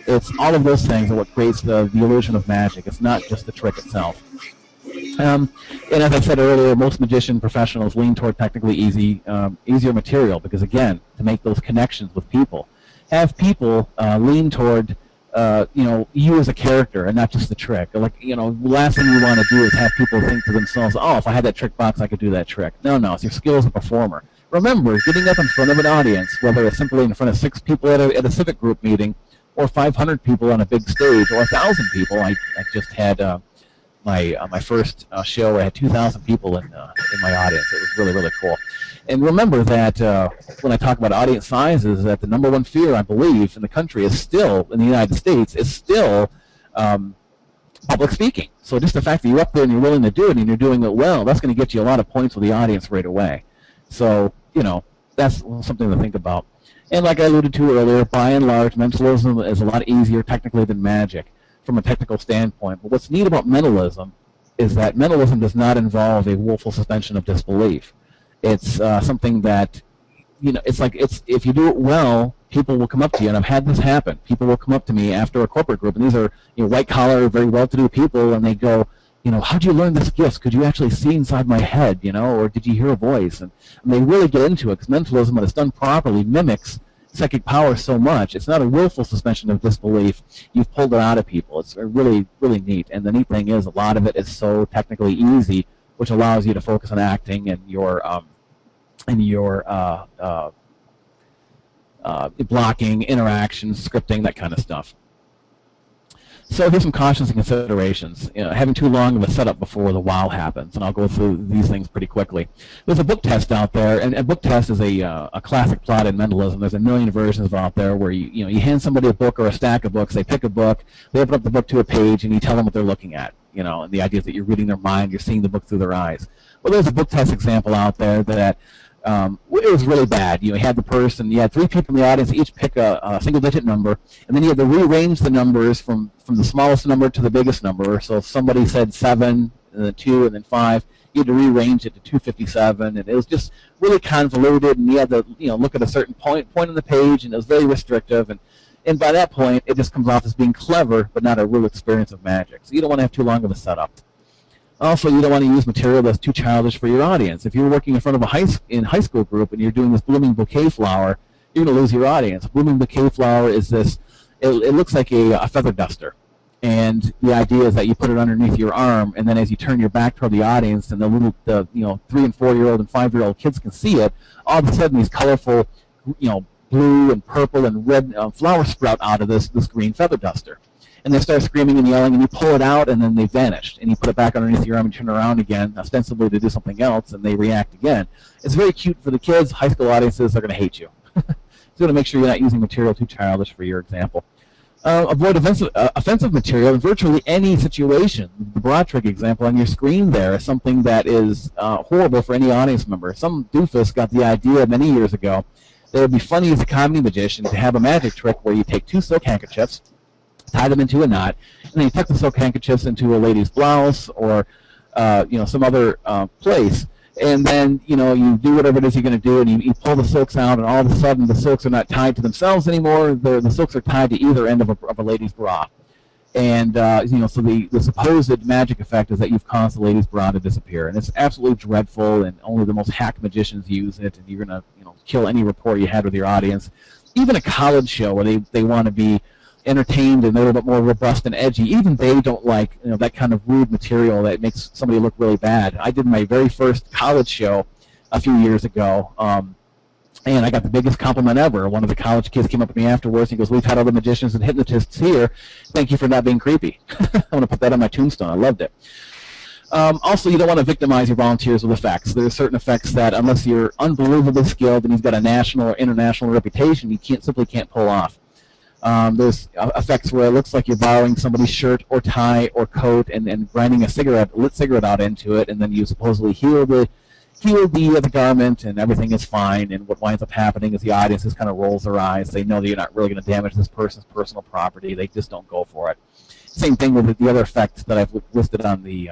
It's all of those things are what creates the illusion of magic. It's not just the trick itself. And as I said earlier, most magician professionals lean toward technically easier material because, again, to make those connections with people. Have people lean toward, you know, you as a character and not just the trick. Like, you know, the last thing you want to do is have people think to themselves, oh, if I had that trick box, I could do that trick. No, it's your skill as a performer. Remember, getting up in front of an audience, whether it's simply in front of 6 people at a civic group meeting, or 500 people on a big stage, or 1,000 people. I just had my first show. I had 2,000 people in my audience. It was really, really cool. And remember that when I talk about audience sizes, that the number one fear, I believe, in the country is still, in the United States, is still public speaking. So just the fact that you're up there and you're willing to do it and you're doing it well, that's going to get you a lot of points with the audience right away. So, you know, that's something to think about. And like I alluded to earlier, by and large, mentalism is a lot easier technically than magic from a technical standpoint. But what's neat about mentalism is that mentalism does not involve a willful suspension of disbelief. It's something that, you know, it's like if you do it well, people will come up to you. And I've had this happen. People will come up to me after a corporate group, and these are, you know, white-collar, very well-to-do people, and they go, you know, how'd you learn this gift? Could you actually see inside my head, you know, or did you hear a voice? And they really get into it because mentalism, when it's done properly, mimics psychic power so much. It's not a willful suspension of disbelief. You've pulled it out of people. It's really, really neat. And the neat thing is a lot of it is so technically easy, which allows you to focus on acting and your blocking, interactions, scripting, that kind of stuff. So here's some cautions and considerations. You know, having too long of a setup before the wow happens, and I'll go through these things pretty quickly. There's a book test out there, and a book test is a classic plot in mentalism. There's a million versions out there where you hand somebody a book or a stack of books, they pick a book, they open up the book to a page, and you tell them what they're looking at. You know, and the idea is that you're reading their mind, you're seeing the book through their eyes. Well, there's a book test example out there that it was really bad. You had the person, you had 3 people in the audience, each pick a single-digit number, and then you had to rearrange the numbers from the smallest number to the biggest number. So if somebody said 7, and then 2, and then 5, you had to rearrange it to 257, and it was just really convoluted, and you had to look at a certain point on the page, and it was very restrictive, and by that point, it just comes off as being clever, but not a real experience of magic. So you don't want to have too long of a setup. Also, you don't want to use material that's too childish for your audience. If you're working in front of a high school group and you're doing this blooming bouquet flower, you're going to lose your audience. Blooming bouquet flower is this, it looks like a feather duster. And the idea is that you put it underneath your arm, and then as you turn your back toward the audience, and the 3 and 4-year-old and 5-year-old kids can see it, all of a sudden these colorful, blue and purple and red flowers sprout out of this green feather duster. And they start screaming and yelling, and you pull it out, and then they vanished. And you put it back underneath your arm and turn around again, ostensibly to do something else, and they react again. It's very cute for the kids. High school audiences are going to hate you. So you want to make sure you're not using material too childish for your example. Avoid offensive material in virtually any situation. The bra trick example on your screen there is something that is horrible for any audience member. Some doofus got the idea many years ago that it would be funny as a comedy magician to have a magic trick where you take 2 silk handkerchiefs, tie them into a knot, and then you tuck the silk handkerchiefs into a lady's blouse or some other place. And then, you do whatever it is you're going to do, and you pull the silks out, and all of a sudden the silks are not tied to themselves anymore. The silks are tied to either end of a lady's bra. And, so the supposed magic effect is that you've caused the lady's bra to disappear. And it's absolutely dreadful, and only the most hack magicians use it, and you're going to, kill any rapport you had with your audience. Even a college show where they want to be entertained and a little bit more robust and edgy, even they don't like that kind of rude material that makes somebody look really bad. I did my very first college show a few years ago, and I got the biggest compliment ever. One of the college kids came up to me afterwards and he goes, "We've had other magicians and hypnotists here. Thank you for not being creepy." I want to put that on my tombstone. I loved it. Also, you don't want to victimize your volunteers with effects. There are certain effects that, unless you're unbelievably skilled and you've got a national or international reputation, you simply can't pull off. There's effects where it looks like you're borrowing somebody's shirt or tie or coat and grinding a lit cigarette out into it, and then you supposedly heal the garment and everything is fine, and what winds up happening is the audience just kind of rolls their eyes. They know that you're not really going to damage this person's personal property. They just don't go for it. Same thing with the other effects that I've listed on the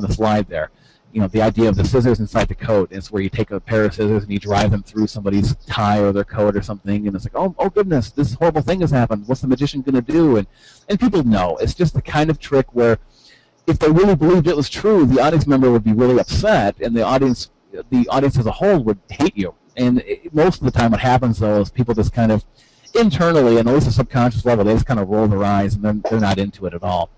slide there. The idea of the scissors inside the coat is where you take a pair of scissors and you drive them through somebody's tie or their coat or something, and it's like, oh goodness, this horrible thing has happened. What's the magician going to do? And people know. It's just the kind of trick where if they really believed it was true, the audience member would be really upset, and the audience as a whole would hate you. And most of the time what happens, though, is people just kind of internally, and at least a subconscious level, they just kind of roll their eyes, and they're not into it at all.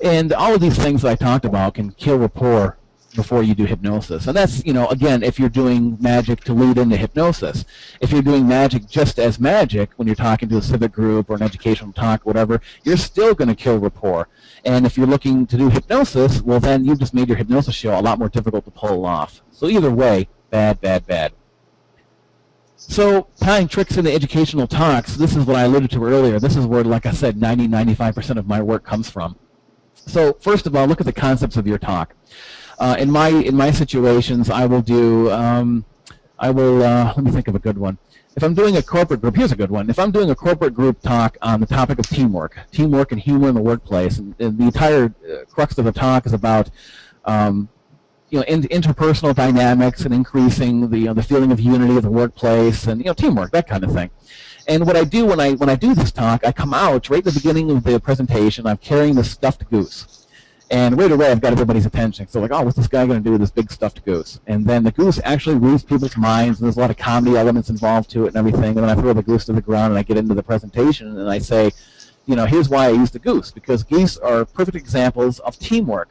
And all of these things that I talked about can kill rapport before you do hypnosis. And that's, again, if you're doing magic to lead into hypnosis. If you're doing magic just as magic, when you're talking to a civic group or an educational talk or whatever, you're still going to kill rapport. And if you're looking to do hypnosis, well, then you've just made your hypnosis show a lot more difficult to pull off. So either way, bad, bad, bad. So tying tricks into educational talks, this is what I alluded to earlier. This is where, like I said, 90-95% of my work comes from. So first of all, look at the concepts of your talk. In my situations, I will do let me think of a good one. If I'm doing a corporate group, here's a good one. If I'm doing a corporate group talk on the topic of teamwork and humor in the workplace, and the entire crux of the talk is about interpersonal dynamics and increasing the feeling of unity of the workplace and teamwork, that kind of thing. And what I do when I do this talk, I come out right at the beginning of the presentation. I'm carrying this stuffed goose, and right away I've got everybody's attention. So like, oh, what's this guy going to do with this big stuffed goose? And then the goose actually reads people's minds, and there's a lot of comedy elements involved to it and everything. And then I throw the goose to the ground, and I get into the presentation, and I say, here's why I use the goose, because geese are perfect examples of teamwork.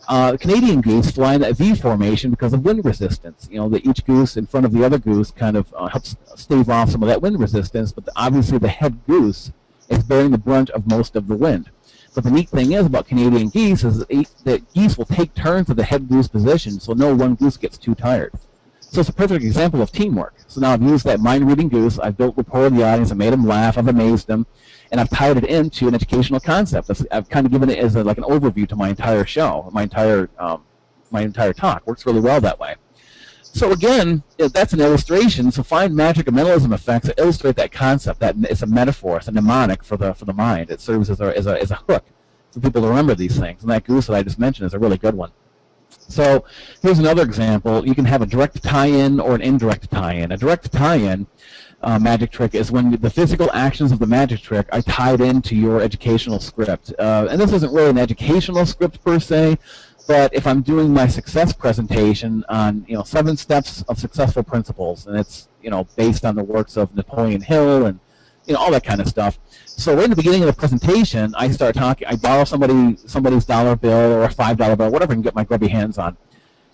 Canadian geese fly in that V formation because of wind resistance. That each goose in front of the other goose kind of helps stave off some of that wind resistance, but obviously the head goose is bearing the brunt of most of the wind. But the neat thing is about Canadian geese is that geese will take turns at the head goose position, so no one goose gets too tired. So it's a perfect example of teamwork. So now I've used that mind-reading goose, I've built rapport with the audience, I've made them laugh, I've amazed them, and I've tied it into an educational concept. I've kind of given it as like an overview to my entire show, my entire talk. Works really well that way. So again, that's an illustration. So find magic and mentalism effects that illustrate that concept. That it's a metaphor, it's a mnemonic for the mind. It serves as a hook for people to remember these things. And that goose that I just mentioned is a really good one. So here's another example. You can have a direct tie-in or an indirect tie-in. A direct tie-in magic trick is when the physical actions of the magic trick are tied into your educational script. And this isn't really an educational script per se, but if I'm doing my success presentation on 7 steps of successful principles, and it's based on the works of Napoleon Hill and all that kind of stuff. So right in the beginning of the presentation, I start talking. I borrow somebody's dollar bill or a $5 bill, whatever I can get my grubby hands on,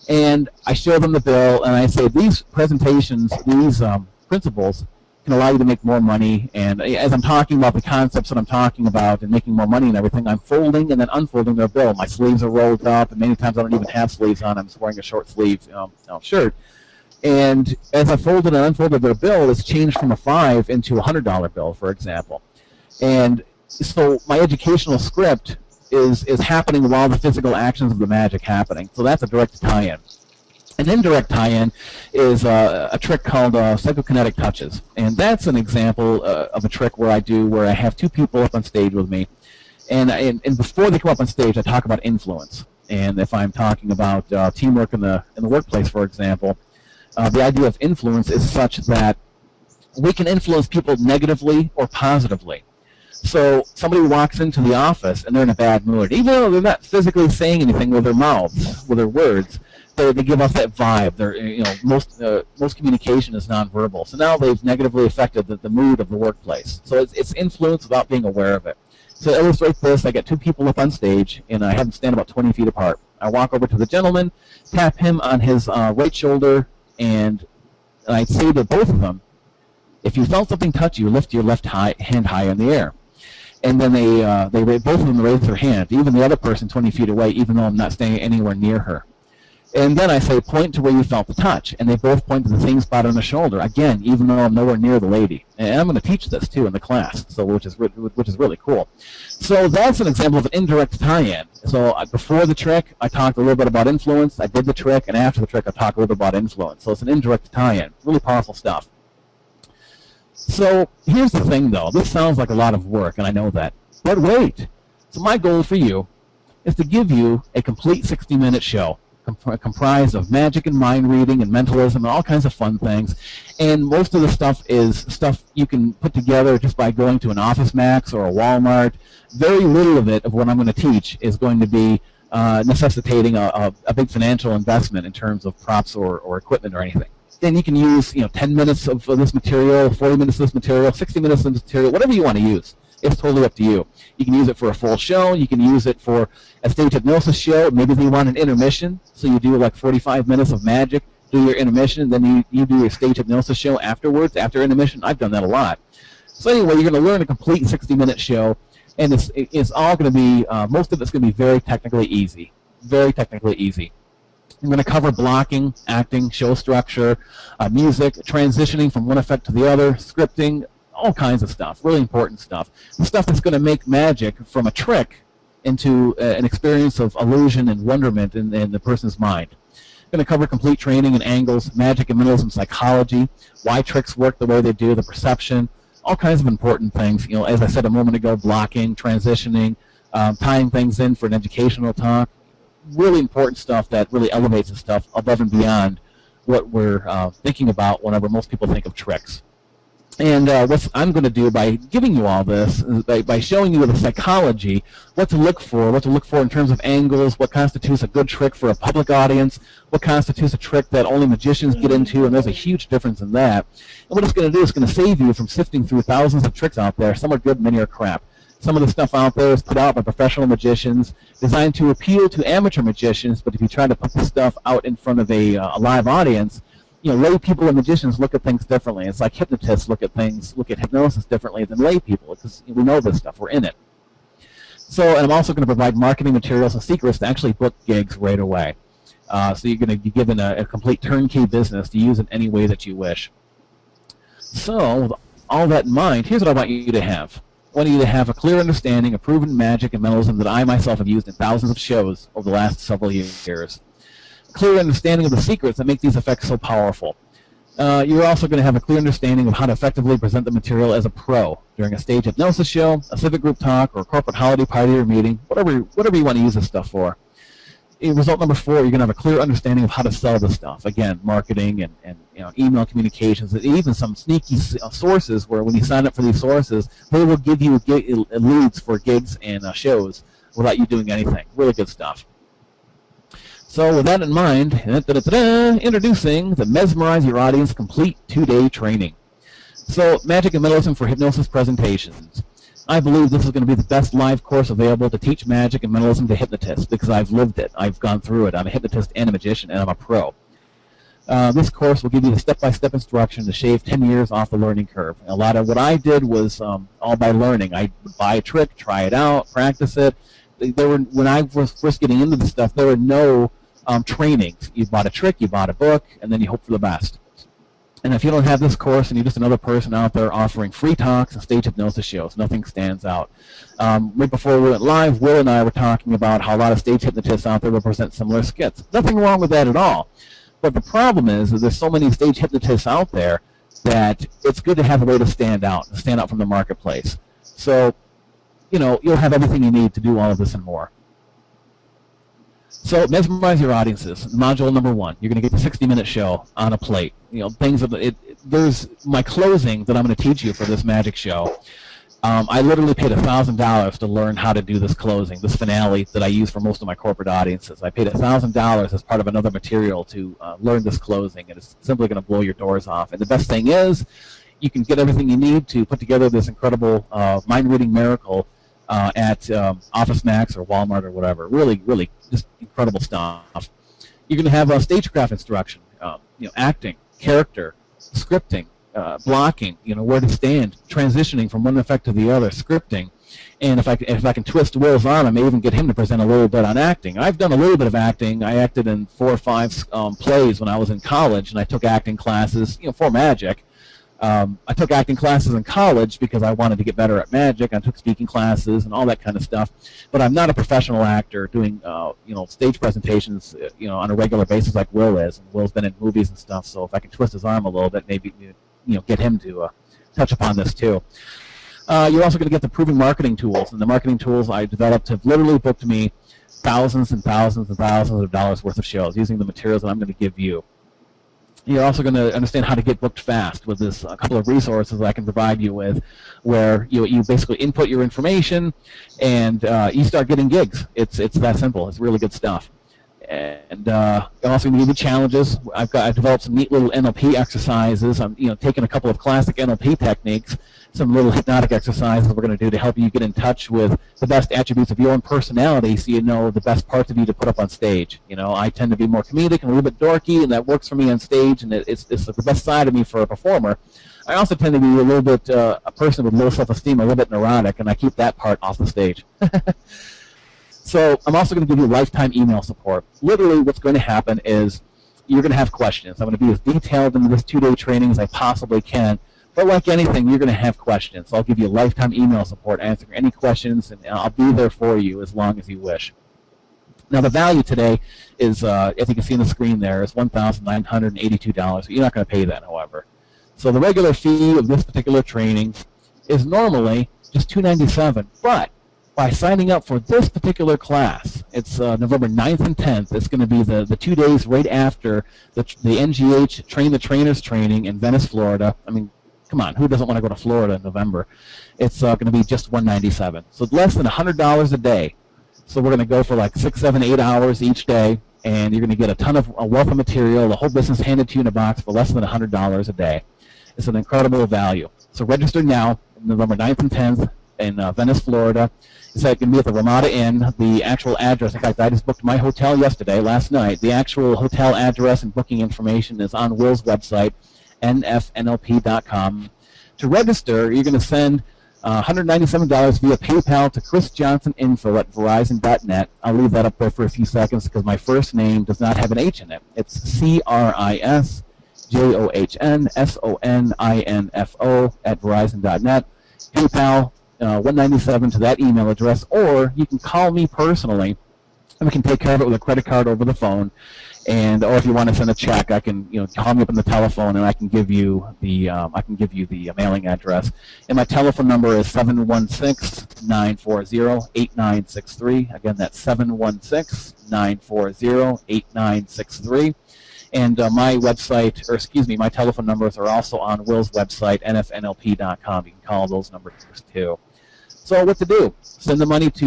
and I show them the bill, and I say these presentations, these principles can allow you to make more money. And as I'm talking about the concepts that I'm talking about and making more money and everything, I'm folding and then unfolding their bill. My sleeves are rolled up, and many times I don't even have sleeves on. I'm just wearing a short sleeve shirt. And as I folded and unfolded their bill, it's changed from a $5 into a $100 bill, for example. And so my educational script is happening while the physical actions of the magic happening. So that's a direct tie-in. An indirect tie-in is a trick called psychokinetic touches, and that's an example of a trick where I have two people up on stage with me, and before they come up on stage, I talk about influence. And if I'm talking about teamwork in the workplace, for example, the idea of influence is such that we can influence people negatively or positively. So somebody walks into the office and they're in a bad mood, even though they're not physically saying anything with their mouths, with their words. They give off that vibe. Most communication is nonverbal. So now they've negatively affected the mood of the workplace. So it's influence without being aware of it. So to illustrate this, I get two people up on stage, and I have them stand about 20 feet apart. I walk over to the gentleman, tap him on his right shoulder, and I say to both of them, if you felt something touch you, lift your left hand high in the air. And then both of them raise their hand, even the other person 20 feet away, even though I'm not staying anywhere near her. And then I say, point to where you felt the touch, and they both point to the same spot on the shoulder. Again, even though I'm nowhere near the lady. And I'm going to teach this too in the class, so which is really cool. So that's an example of an indirect tie-in. So before the trick, I talked a little bit about influence. I did the trick, and after the trick, I talked a little bit about influence. So it's an indirect tie-in. Really powerful stuff. So here's the thing, though. This sounds like a lot of work, and I know that. But wait. So my goal for you is to give you a complete 60-minute show comprised of magic and mind reading and mentalism and all kinds of fun things. And most of the stuff is stuff you can put together just by going to an Office Max or a Walmart. Very little of it, of what I'm going to teach, is going to be necessitating a big financial investment in terms of props or equipment or anything. Then you can use 10 minutes of this material, 40 minutes of this material, 60 minutes of this material, whatever you want to use. It's totally up to you. You can use it for a full show. You can use it for a stage hypnosis show. Maybe you want an intermission, so you do like 45 minutes of magic, do your intermission, then you do your stage hypnosis show afterwards, after intermission. I've done that a lot. So anyway, you're going to learn a complete 60-minute show, and it's all going to be, most of it's going to be very technically easy. Very technically easy. I'm going to cover blocking, acting, show structure, music, transitioning from one effect to the other, scripting, all kinds of stuff, really important stuff. The stuff that's going to make magic from a trick into an experience of illusion and wonderment in the person's mind. I'm going to cover complete training in angles, magic and mentalism psychology, why tricks work the way they do, the perception, all kinds of important things. As I said a moment ago, blocking, transitioning, tying things in for an educational talk. Really important stuff that really elevates the stuff above and beyond what we're thinking about whenever most people think of tricks. And what I'm going to do by giving you all this is by showing you the psychology, what to look for in terms of angles, what constitutes a good trick for a public audience, what constitutes a trick that only magicians get into, and there's a huge difference in that. And what it's going to do is going to save you from sifting through thousands of tricks out there. Some are good, many are crap. Some of the stuff out there is put out by professional magicians, designed to appeal to amateur magicians, but if you try to put this stuff out in front of a live audience, lay people and magicians look at things differently. It's like hypnotists look at hypnosis differently than lay people, because we know this stuff, we're in it. So, and I'm also going to provide marketing materials and secrets to actually book gigs right away. So you're going to be given a complete turnkey business to use it any way that you wish. So, with all that in mind, here's what I want you to have. I want you to have a clear understanding of proven magic and mentalism that I myself have used in thousands of shows over the last several years. Clear understanding of the secrets that make these effects so powerful. You're also going to have a clear understanding of how to effectively present the material as a pro during a stage hypnosis show, a civic group talk, or a corporate holiday party or meeting, whatever you want to use this stuff for. Result number 4, you're going to have a clear understanding of how to sell this stuff. Again, marketing and email communications, and even some sneaky sources where when you sign up for these sources, they will give you leads for gigs and shows without you doing anything. Really good stuff. So with that in mind, introducing the Mesmerize Your Audience Complete 2-Day Training. So, Magic and Mentalism for Hypnosis Presentations. I believe this is going to be the best live course available to teach magic and mentalism to hypnotists because I've lived it. I've gone through it. I'm a hypnotist and a magician, and I'm a pro. This course will give you the step-by-step instruction to shave 10 years off the learning curve. A lot of what I did was all by learning. I would buy a trick, try it out, practice it. When I was first getting into this stuff, there were no trainings. You bought a trick, you bought a book, and then you hope for the best. And if you don't have this course and you're just another person out there offering free talks and stage hypnosis shows, nothing stands out. Right before we went live, Will and I were talking about how a lot of stage hypnotists out there will present similar skits. Nothing wrong with that at all. But the problem is that there's so many stage hypnotists out there that it's good to have a way to stand out from the marketplace. So, you'll have everything you need to do all of this and more. So, mesmerize your audiences. Module number 1. You're going to get the 60-minute show on a plate. There's my closing that I'm going to teach you for this magic show. I literally paid $1,000 to learn how to do this closing, this finale that I use for most of my corporate audiences. I paid $1,000 as part of another material to learn this closing, and it's simply going to blow your doors off. And the best thing is, you can get everything you need to put together this incredible mind-reading miracle at Office Max or Walmart or whatever. Really, really just incredible stuff. You're going to have stagecraft instruction, acting, character, scripting, blocking, where to stand, transitioning from one effect to the other, scripting. And if I can twist Will's arm, I may even get him to present a little bit on acting. I've done a little bit of acting. I acted in 4 or 5 plays when I was in college, and I took acting classes, for magic. I took acting classes in college because I wanted to get better at magic. I took speaking classes and all that kind of stuff. But I'm not a professional actor doing, stage presentations, on a regular basis like Will is. And Will's been in movies and stuff, so if I can twist his arm a little bit, maybe, get him to touch upon this too. You're also going to get the proven marketing tools, and the marketing tools I developed have literally booked me thousands and thousands and thousands of dollars worth of shows using the materials that I'm going to give you. You're also going to understand how to get booked fast with this a couple of resources that I can provide you with, where you basically input your information and you start getting gigs. It's that simple. It's really good stuff. And I'm also going to give you challenges. I've developed some neat little NLP exercises. I'm taking a couple of classic NLP techniques, some little hypnotic exercises we're going to do to help you get in touch with the best attributes of your own personality, so you know the best parts of you to put up on stage. I tend to be more comedic and a little bit dorky, and that works for me on stage, and it's the best side of me for a performer. I also tend to be a little bit a person with low self-esteem, a little bit neurotic, and I keep that part off the stage. So I'm also going to give you lifetime email support. Literally what's going to happen is you're going to have questions. I'm going to be as detailed in this 2-day training as I possibly can. But like anything, you're going to have questions. So I'll give you lifetime email support, answering any questions, and I'll be there for you as long as you wish. Now the value today is, as you can see on the screen there, is $1,982. You're not going to pay that, however. So the regular fee of this particular training is normally just $297, but by signing up for this particular class, it's November 9th and 10th. It's going to be the 2 days right after the NGH Train the Trainers training in Venice, Florida. I mean, come on, who doesn't want to go to Florida in November? It's going to be just $197, so less than $100 a day. So we're going to go for like 6, 7, 8 hours each day, and you're going to get a ton of a wealth of material, the whole business handed to you in a box for less than $100 a day. It's an incredible value. So register now, November 9th and 10th in Venice, Florida. It's going to be at the Ramada Inn. The actual address, in fact, I just booked my hotel last night. The actual hotel address and booking information is on Will's website, nfnlp.com. To register, you're going to send $197 via PayPal to chrisjohnsoninfo@verizon.net. I'll leave that up there for a few seconds because my first name does not have an H in it. It's chrisjohnssoninfo@verizon.net. PayPal, $197 to that email address, or you can call me personally, and we can take care of it with a credit card over the phone. And or if you want to send a check, I can call me up on the telephone, and I can give you the mailing address. And my telephone number is 716-940-8963. Again, that's 716-940-8963. And my website, or excuse me, my telephone numbers are also on Will's website, nfnlp.com. You can call those numbers too. So what to do? Send the money to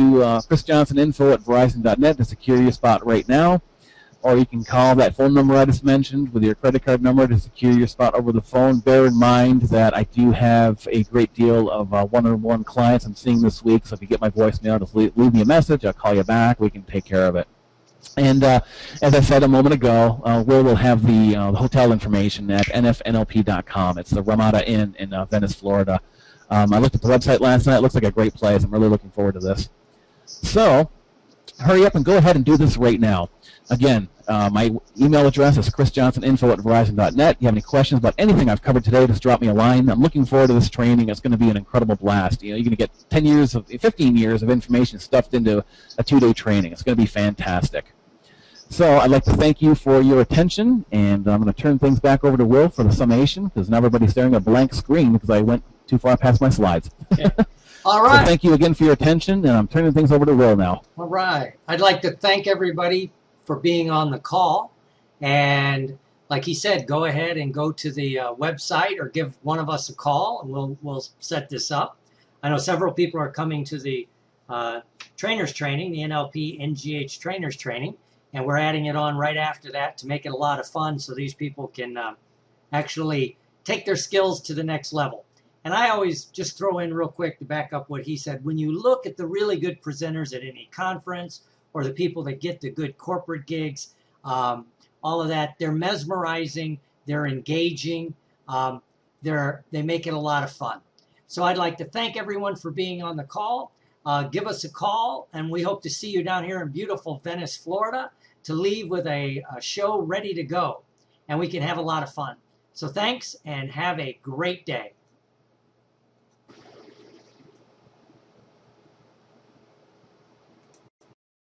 chrisjohnsoninfo@verizon.net to secure your spot right now. or you can call that phone number I just mentioned with your credit card number to secure your spot over the phone. Bear in mind that I do have a great deal of one-on-one clients I'm seeing this week, so if you get my voicemail, just leave me a message. I'll call you back. We can take care of it. And as I said a moment ago, we'll have the hotel information at nfnlp.com. It's the Ramada Inn in Venice, Florida. I looked at the website last night. It looks like a great place. I'm really looking forward to this. So hurry up and go ahead and do this right now. Again, my email address is chrisjohnsoninfo@verizon.net. If you have any questions about anything I've covered today, just drop me a line. I'm looking forward to this training. It's going to be an incredible blast. You're going to get 15 years of information stuffed into a 2-day training. It's going to be fantastic. So I'd like to thank you for your attention, and I'm going to turn things back over to Will for the summation, because now everybody's staring at a blank screen because I went too far past my slides. Okay. All right. So thank you again for your attention, and I'm turning things over to Will now. All right. I'd like to thank everybody for being on the call. And like he said, go ahead and go to the website or give one of us a call, and we'll set this up. I know several people are coming to the trainers training, the NLP NGH trainers training, and we're adding it on right after that to make it a lot of fun so these people can actually take their skills to the next level. And I always just throw in real quick to back up what he said. When you look at the really good presenters at any conference or the people that get the good corporate gigs, all of that, they're mesmerizing, they're engaging, they make it a lot of fun. So I'd like to thank everyone for being on the call. Give us a call, and we hope to see you down here in beautiful Venice, Florida, to leave with a show ready to go, and we can have a lot of fun. So thanks, and have a great day.